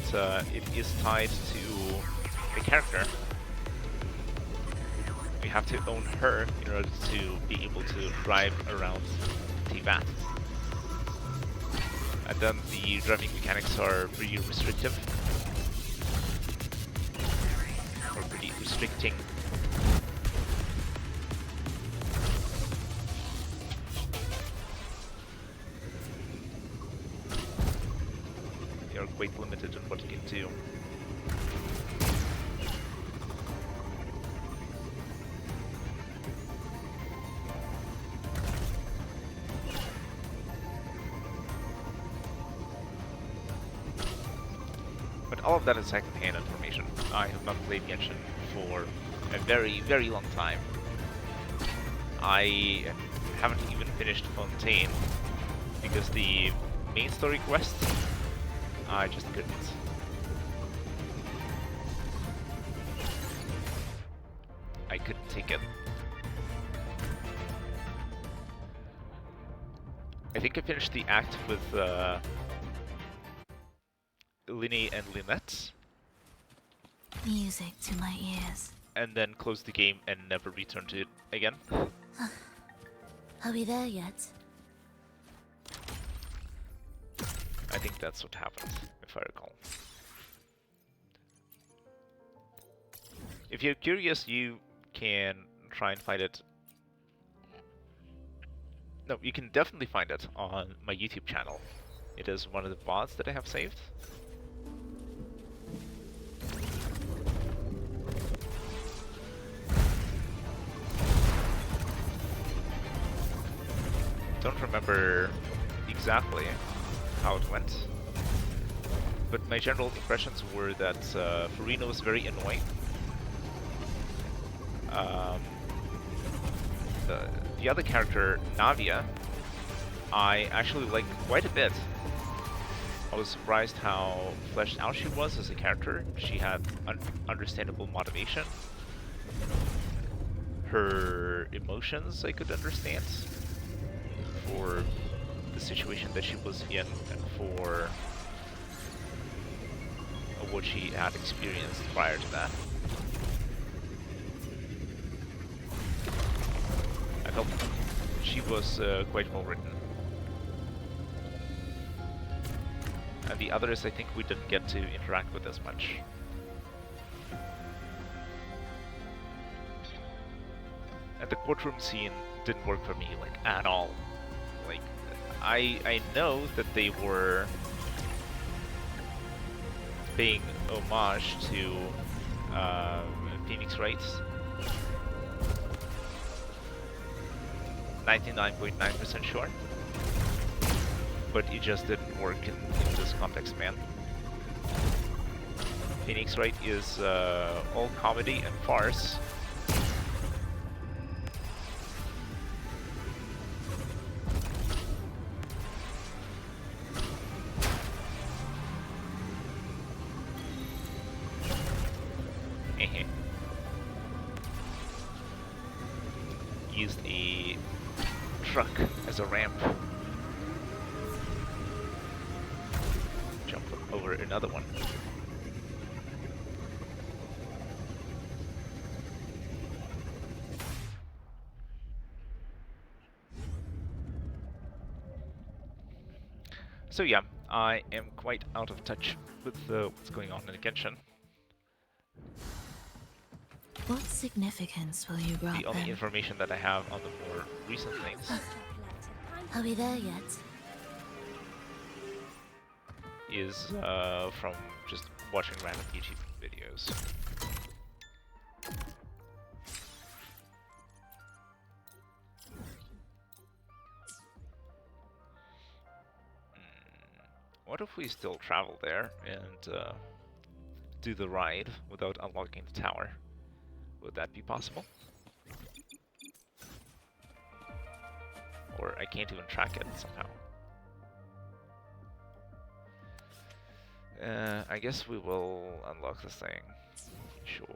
A: it is tied to the character. You have to own her in order to be able to drive around Teyvat. And then the driving mechanics are pretty restrictive, or pretty restricting. you're quite limited in what you can do. But all of that is secondhand information. I have not played Genshin for a very, very long time. I haven't even finished Fontaine because the main story quest, I just couldn't. I couldn't take it. I think I finished the act with Linny and Lynette,
D: Music to my ears.
A: and then closed the game and never returned to it again.
D: Are we there yet?
A: I think that's what happened, if I recall. If you're curious, you can try and find it. No, you can definitely find it on my YouTube channel. It is one of the VODs that I have saved. Don't remember exactly how it went, but my general impressions were that Furino was very annoying. The other character, Navia, I actually liked quite a bit. I was surprised how fleshed out she was as a character. She had understandable motivation. Her emotions I could understand for the situation that she was in and for what she had experienced prior to that. I felt she was quite well written. And the others I think we didn't get to interact with as much. And the courtroom scene didn't work for me, like, at all. Like, I know that they were paying homage to Phoenix Wright. 99.9% sure. But it just didn't work in this context, man. Phoenix Wright is all comedy and farce. Used a truck as a ramp. Jump over another one. So yeah, I am quite out of touch with what's going on in Genshin.
D: What significance will you grant
A: The only
D: them?
A: information that I have on the more recent things
D: Are we there yet?
A: is from just watching random YouTube videos. What if we still travel there and do the ride without unlocking the tower? Would that be possible? Or I can't even track it somehow. I guess we will unlock this thing. Sure.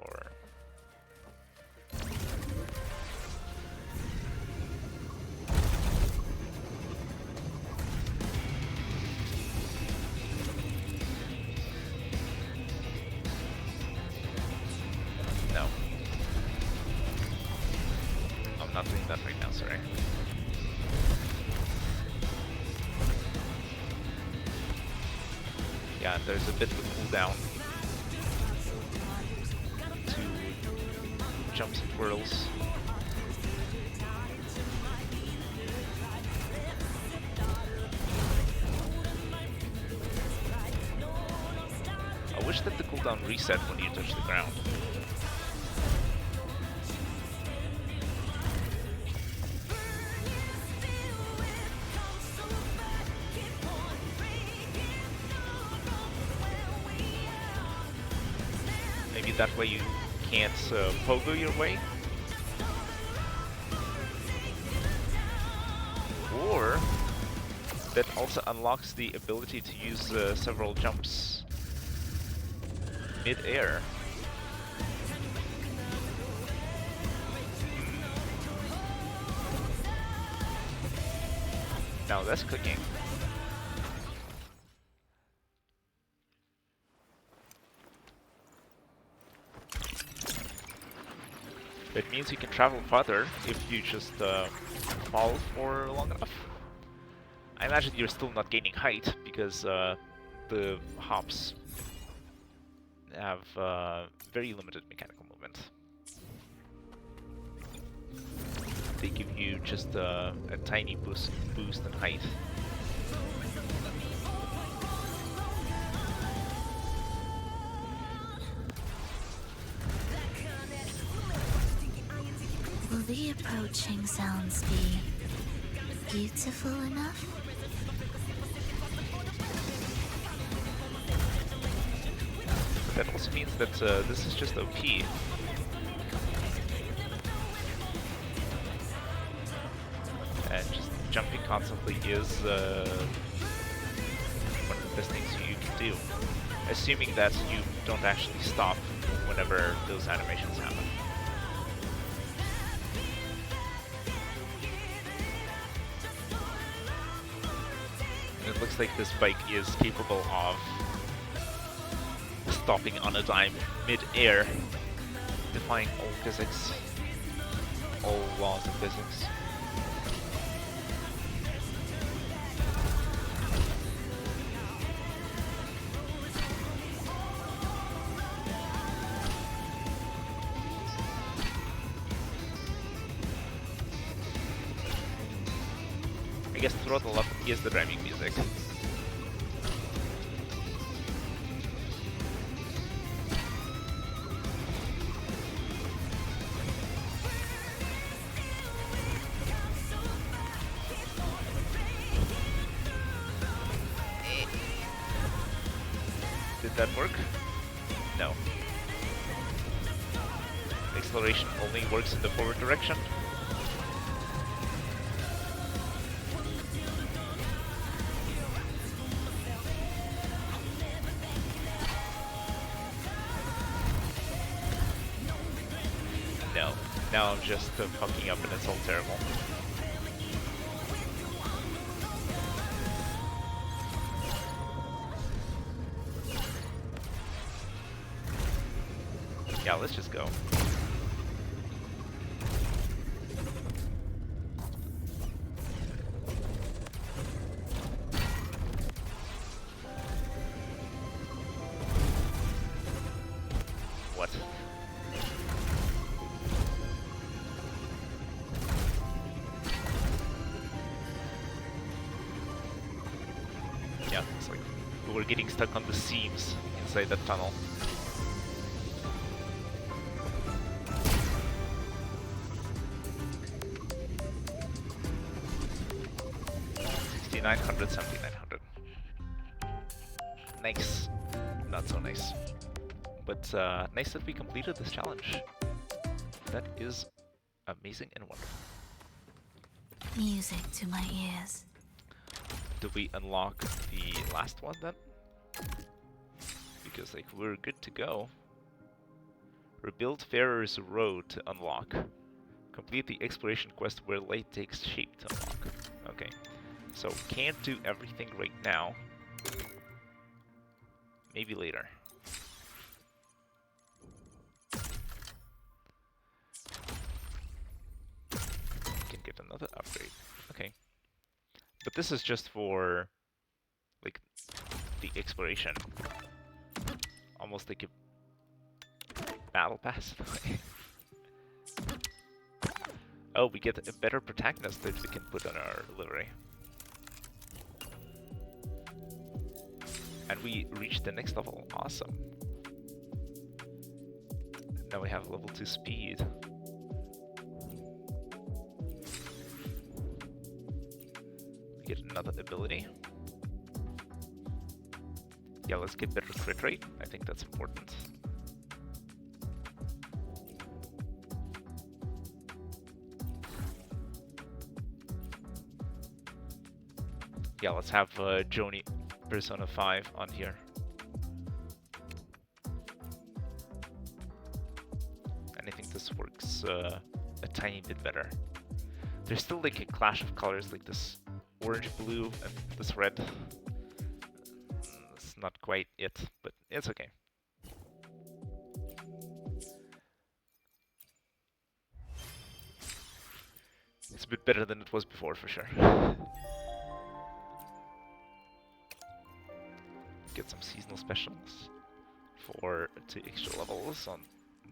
A: No. I'm not doing that right now, sorry. Yeah, there's a bit of a cooldown to jumps and twirls. wish that the cooldown reset when you touch the ground. Maybe that way you can't pogo your way. Or that also unlocks the ability to use several jumps mid-air. Now that's cooking. That means you can travel farther if you just fall for long enough. I imagine you're still not gaining height because the hops have very limited mechanical movement. They give you just a tiny boost in height.
D: Will the approaching sounds be beautiful enough?
A: That also means that this is just OP. And just jumping constantly is one of the best things you can do. Assuming that you don't actually stop whenever those animations happen. And it looks like this bike is capable of stopping on a dime mid-air, defying all physics, all laws of physics. I guess Throttle Up is the driving music. Did that work? No. Acceleration only works in the forward direction. No. Now I'm just fucking up and it's all terrible. Yeah, let's just go. What? Yeah, it's like we were getting stuck on the seams inside that tunnel. $6,900, $7,900. Nice. Not so nice. But nice that we completed this challenge. That is amazing and wonderful.
D: Music to my ears.
A: Do we unlock the last one then? Because like we're good to go. Rebuild Farer's Road to unlock. Complete the exploration quest where light takes shape to unlock. Okay. So can't do everything right now. Maybe later. Can get another upgrade. Okay. But this is just for like the exploration. Almost like a battle pass in a way. Oh, we get a better protagonist that we can put on our livery. And we reached the next level. Awesome. Now we have level 2 speed. We get another ability. Yeah, let's get better crit rate. I think that's important. Yeah, let's have Joni Persona 5 on here. And I think this works a tiny bit better. There's still like a clash of colors, like this orange blue and this red. It's not quite it, but it's okay. It's a bit better than it was before, for sure. Get some seasonal specials for 2 extra levels on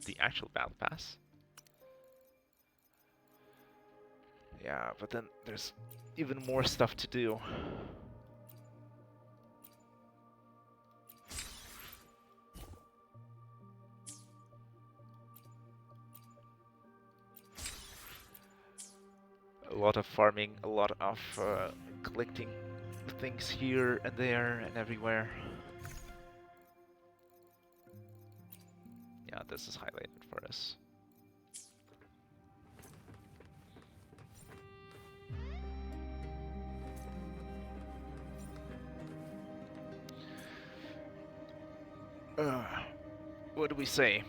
A: the actual battle pass. Yeah, but then there's even more stuff to do. A lot of farming, a lot of collecting things here and there and everywhere. Yeah, this is highlighted for us. What do we say?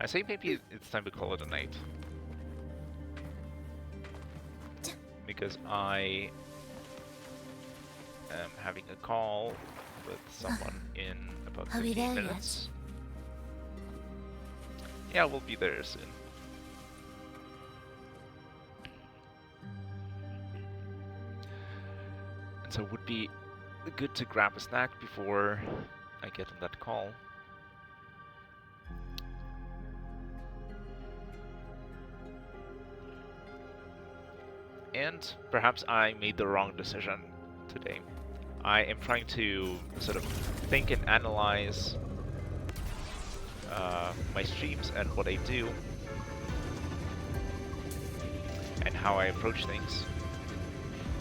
A: I say maybe it's time to call it a night. Because I am having a call with someone in about
D: Are we
A: 15
D: there
A: minutes. Yeah, we'll be there soon. And so it would be good to grab a snack before I get on that call. And perhaps I made the wrong decision today. I am trying to sort of think and analyze my streams and what I do and how I approach things.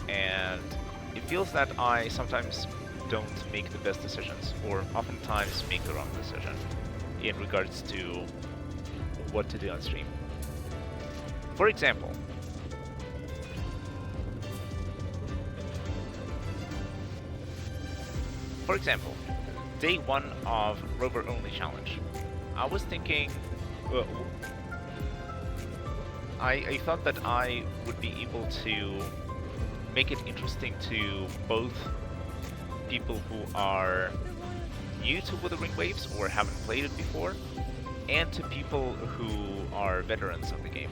A: And it feels that I sometimes don't make the best decisions, or oftentimes make the wrong decision in regards to what to do on stream. For example, day 1 of Rover Only Challenge. I was thinking, I thought that I would be able to make it interesting to both people who are new to Wuthering Waves or haven't played it before, and to people who are veterans of the game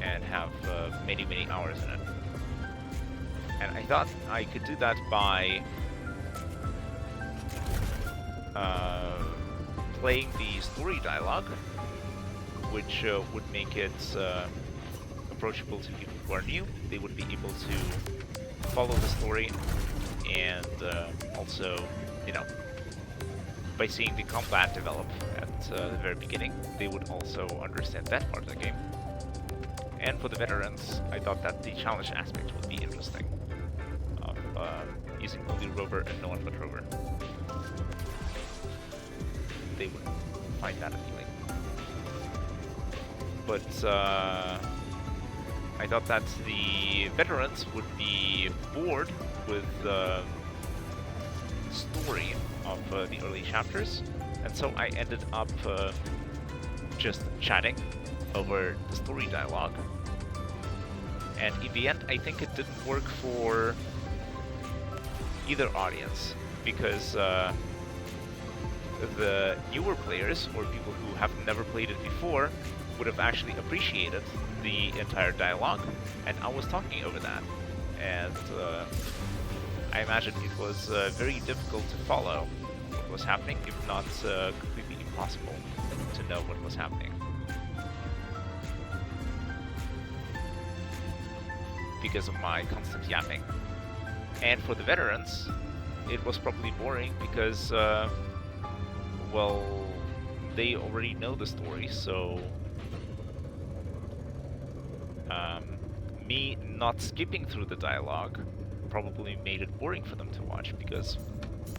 A: and have many, many hours in it. And I thought I could do that by playing the story dialogue, which would make it approachable to people who are new. They would be able to follow the story, and also, you know, by seeing the combat develop at the very beginning, they would also understand that part of the game. And for the veterans, I thought that the challenge aspect would be interesting, of using only Rover and no one but Rover. They would find that appealing. But I thought that the veterans would be bored with the story of the early chapters, and so I ended up just chatting over the story dialogue. And in the end, I think it didn't work for either audience, because the newer players, or people who have never played it before, would have actually appreciated the entire dialogue, and I was talking over that. And I imagine it was very difficult to follow what was happening, if not completely impossible to know what was happening. Because of my constant yapping. And for the veterans, it was probably boring because, well, they already know the story, so me not skipping through the dialogue probably made it boring for them to watch, because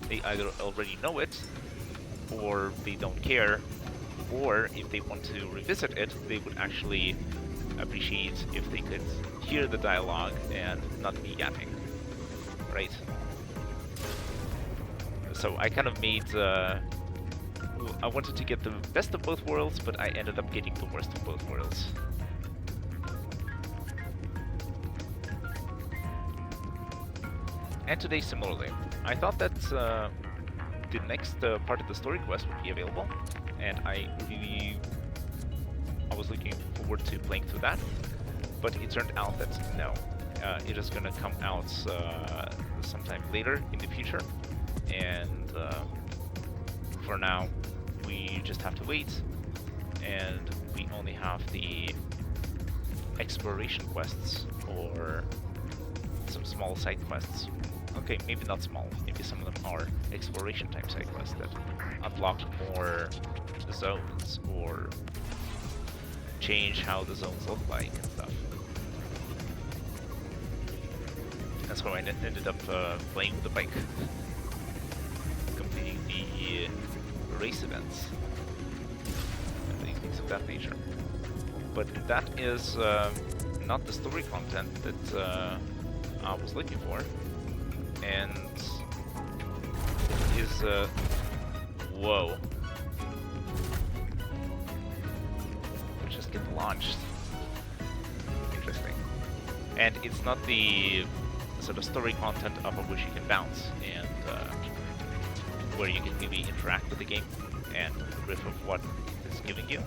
A: they either already know it, or they don't care, or if they want to revisit it, they would actually appreciate if they could hear the dialogue and not be yapping, right? So I kind of made, I wanted to get the best of both worlds, but I ended up getting the worst of both worlds. And today similarly. I thought that the next part of the story quest would be available, and I was looking forward to playing through that, but it turned out that no, it is gonna come out sometime later in the future, and for now we just have to wait, and we only have the exploration quests or some small side quests. Okay, maybe not small, maybe some of them are exploration type side quests that unlock more zones or change how the zones look like and stuff. That's how I ended up playing with the bike, completing the race events and things of that nature. But that is not the story content that I was looking for, and is whoa. We just get launched. Interesting. And it's not the sort of story content off of which you can bounce and where you can maybe interact with the game and riff of what it's giving you,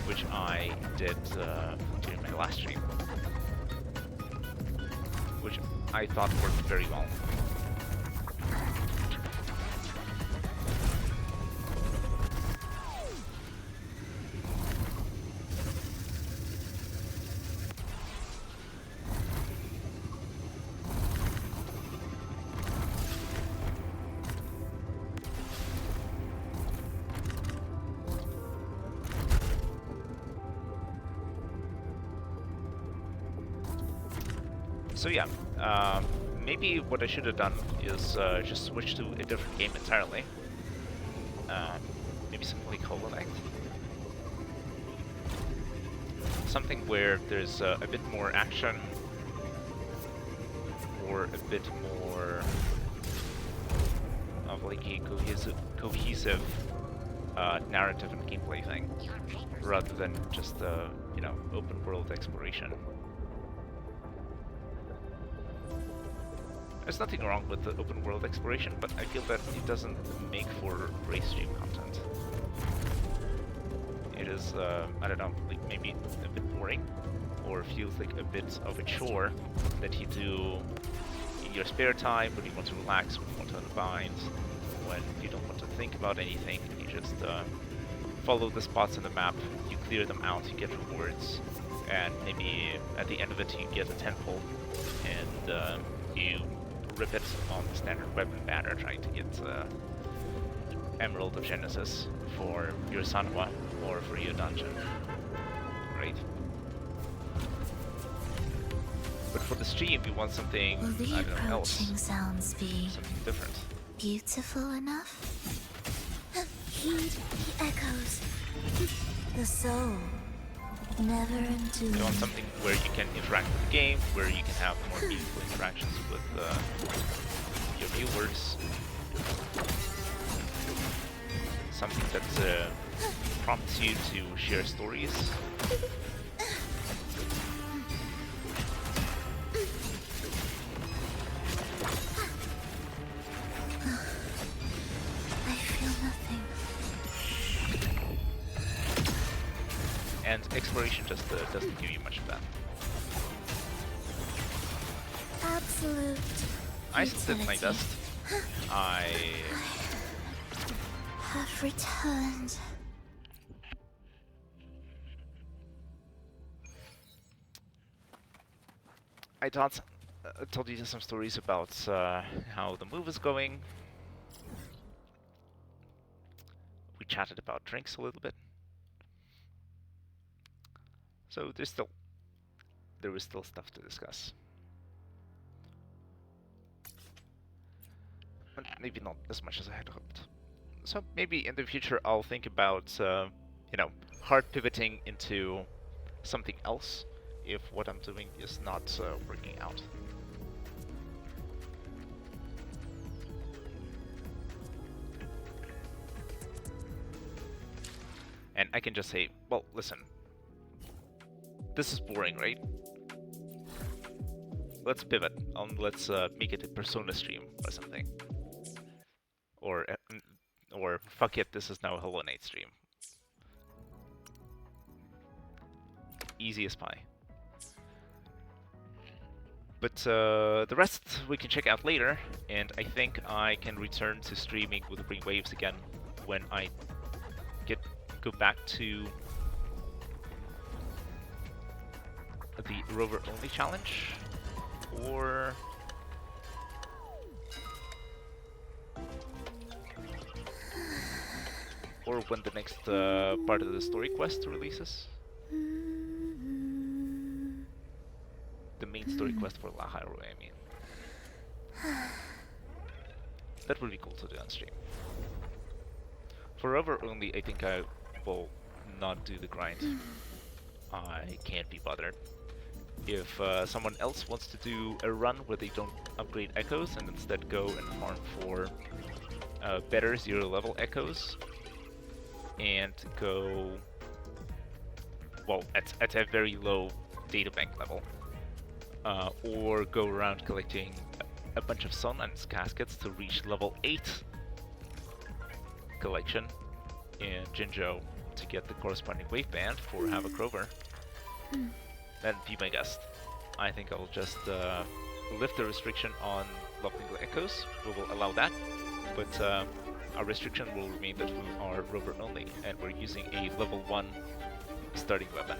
A: which I did during my last stream, which I thought worked very well. So yeah, maybe what I should have done is just switch to a different game entirely. Maybe something like Hollow Knight. Something where there's a bit more action, or a bit more of like a cohesive narrative and gameplay thing, rather than just you know, open world exploration. There's nothing wrong with the open world exploration, but I feel that it doesn't make for race stream content. It is, I don't know, like maybe a bit boring, or feels like a bit of a chore that you do in your spare time when you want to relax, when you want to unwind, when you don't want to think about anything. You just follow the spots on the map, you clear them out, you get rewards, and maybe at the end of it you get a temple, and you rip it on the standard weapon banner trying to get Emerald of Genesis for your Sanhua or for your dungeon. Great. But for the stream, you want something,
D: Will the
A: I don't know, else.
D: approaching sounds be
A: Something different.
D: beautiful enough? Heed the echoes. The soul, never entombed.
A: You want something where you can interact with the game, where you can have more meaningful interactions with your viewers. Something that prompts you to share stories.
D: I feel nothing.
A: And exploration just doesn't give you much of that.
D: Absolute.
A: I still did my best. I
D: have returned.
A: told you some stories about how the move is going. We chatted about drinks a little bit. So there was still stuff to discuss. But maybe not as much as I had hoped. So maybe in the future I'll think about, you know, hard pivoting into something else if what I'm doing is not working out. And I can just say, well, listen, this is boring, right? Let's pivot. Let's make it a Persona stream or something. Or fuck it, this is now a Hollow Knight stream. Easy as pie. But the rest we can check out later, and I think I can return to streaming with Wuthering Waves again when I go back to the Rover Only challenge, or when the next part of the story quest releases. The main story quest for Lahai-Roi, I mean. That would be cool to do on stream. For Rover Only, I think I will not do the grind. I can't be bothered. If someone else wants to do a run where they don't upgrade echoes and instead go and farm for better 0-level echoes and go, well, at a very low databank level, or go around collecting a bunch of Sonance caskets to reach level 8 collection in Jinzhou to get the corresponding wave band for Havoc Rover, then be my guest. I think I'll just lift the restriction on leveling the echoes. We will allow that, but our restriction will remain that we are Rover only, and we're using a level 1 starting weapon.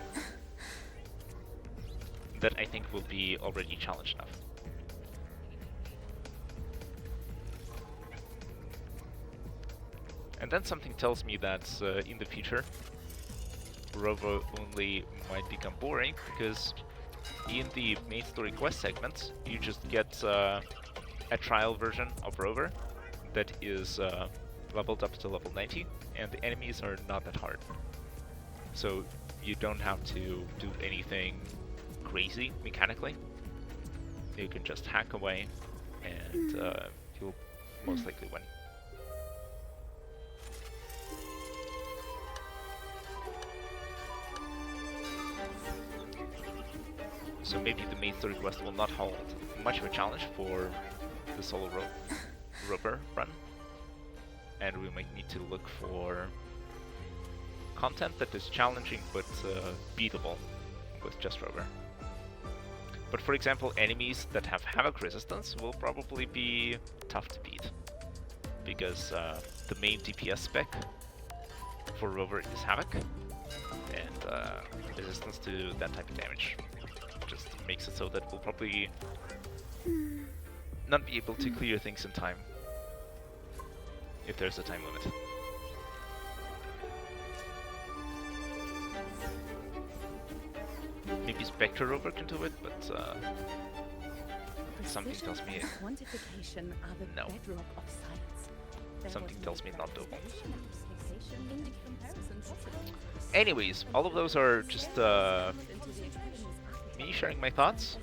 A: That I think will be already challenge enough. And then something tells me that in the future, Rover only might become boring, because in the main story quest segments, you just get a trial version of Rover that is leveled up to level 90, and the enemies are not that hard. So you don't have to do anything crazy mechanically. You can just hack away, and you'll most likely win. So maybe the main story quest will not hold much of a challenge for the solo Rover run, and we might need to look for content that is challenging but beatable with just Rover. But for example, enemies that have Havoc resistance will probably be tough to beat, because the main DPS spec for Rover is Havoc, and resistance to that type of damage just makes it so that we'll probably not be able to clear things in time, if there's a time limit. Maybe Spectre Rover can do it, but something tells me
B: quantification are the
A: no.
B: bedrock of science.
A: Something tells me not doable.
B: In comparison possible.
A: Anyways, all of those are just me sharing my thoughts.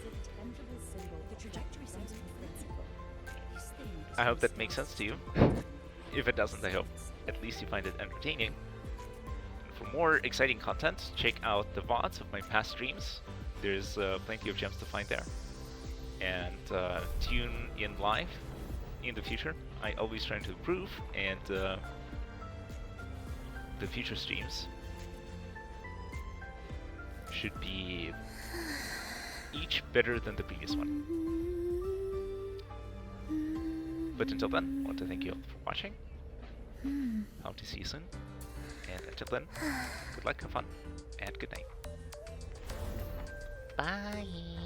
A: I hope that makes sense to you. If it doesn't, I hope at least you find it entertaining. And for more exciting content, check out the VODs of my past streams. There's plenty of gems to find there. And tune in live in the future. I always try to improve, and the future streams should be each better than the previous one. But until then, I want to thank you all for watching. Hope to see you soon. And until then, good luck, have fun, and good night.
F: Bye.